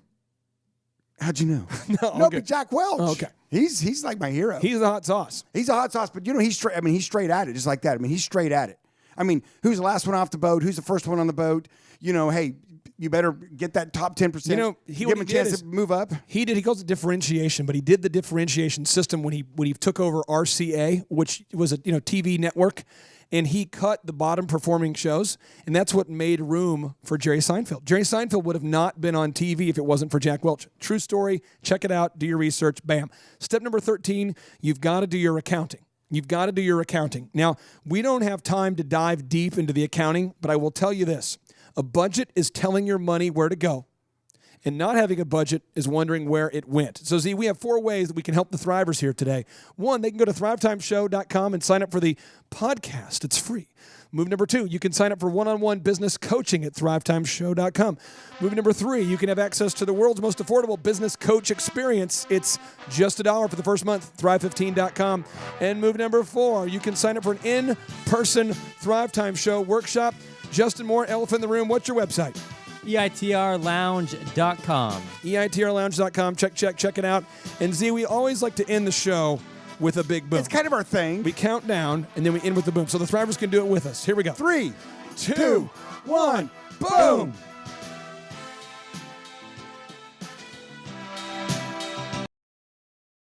Speaker 2: How'd you know?
Speaker 3: No,
Speaker 2: but Jack Welch.
Speaker 3: Oh, okay.
Speaker 2: He's like my hero.
Speaker 3: He's a hot sauce.
Speaker 2: He's a hot sauce, but he's straight. I mean, he's straight at it, just like that. I mean, he's straight at it. I mean, who's the last one off the boat? Who's the first one on the boat? Hey, you better get that top 10%. Give him a chance to move up.
Speaker 3: He calls it differentiation, but he did the differentiation system when he took over RCA, which was a TV network, and he cut the bottom performing shows, and that's what made room for Jerry Seinfeld. Jerry Seinfeld would have not been on TV if it wasn't for Jack Welch. True story. Check it out. Do your research. Bam. Step number 13, you've got to do your accounting. You've got to do your accounting. Now, we don't have time to dive deep into the accounting, but I will tell you this. A budget is telling your money where to go, and not having a budget is wondering where it went. So, Z, we have 4 ways that we can help the Thrivers here today. 1, they can go to ThriveTimeShow.com and sign up for the podcast. It's free. Move number 2, you can sign up for one-on-one business coaching at ThriveTimeShow.com. Move number 3, you can have access to the world's most affordable business coach experience. It's just $1 for the first month, Thrive15.com. And move number 4, you can sign up for an in-person ThriveTime Show workshop. Justin Moore, Elephant in the Room, what's your website?
Speaker 4: EITRlounge.com.
Speaker 3: EITRlounge.com. Check it out. And Z, we always like to end the show with a big boom.
Speaker 2: It's kind of our thing.
Speaker 3: We count down, and then we end with the boom. So the Thrivers can do it with us. Here we go.
Speaker 2: 3, 2, 1, boom!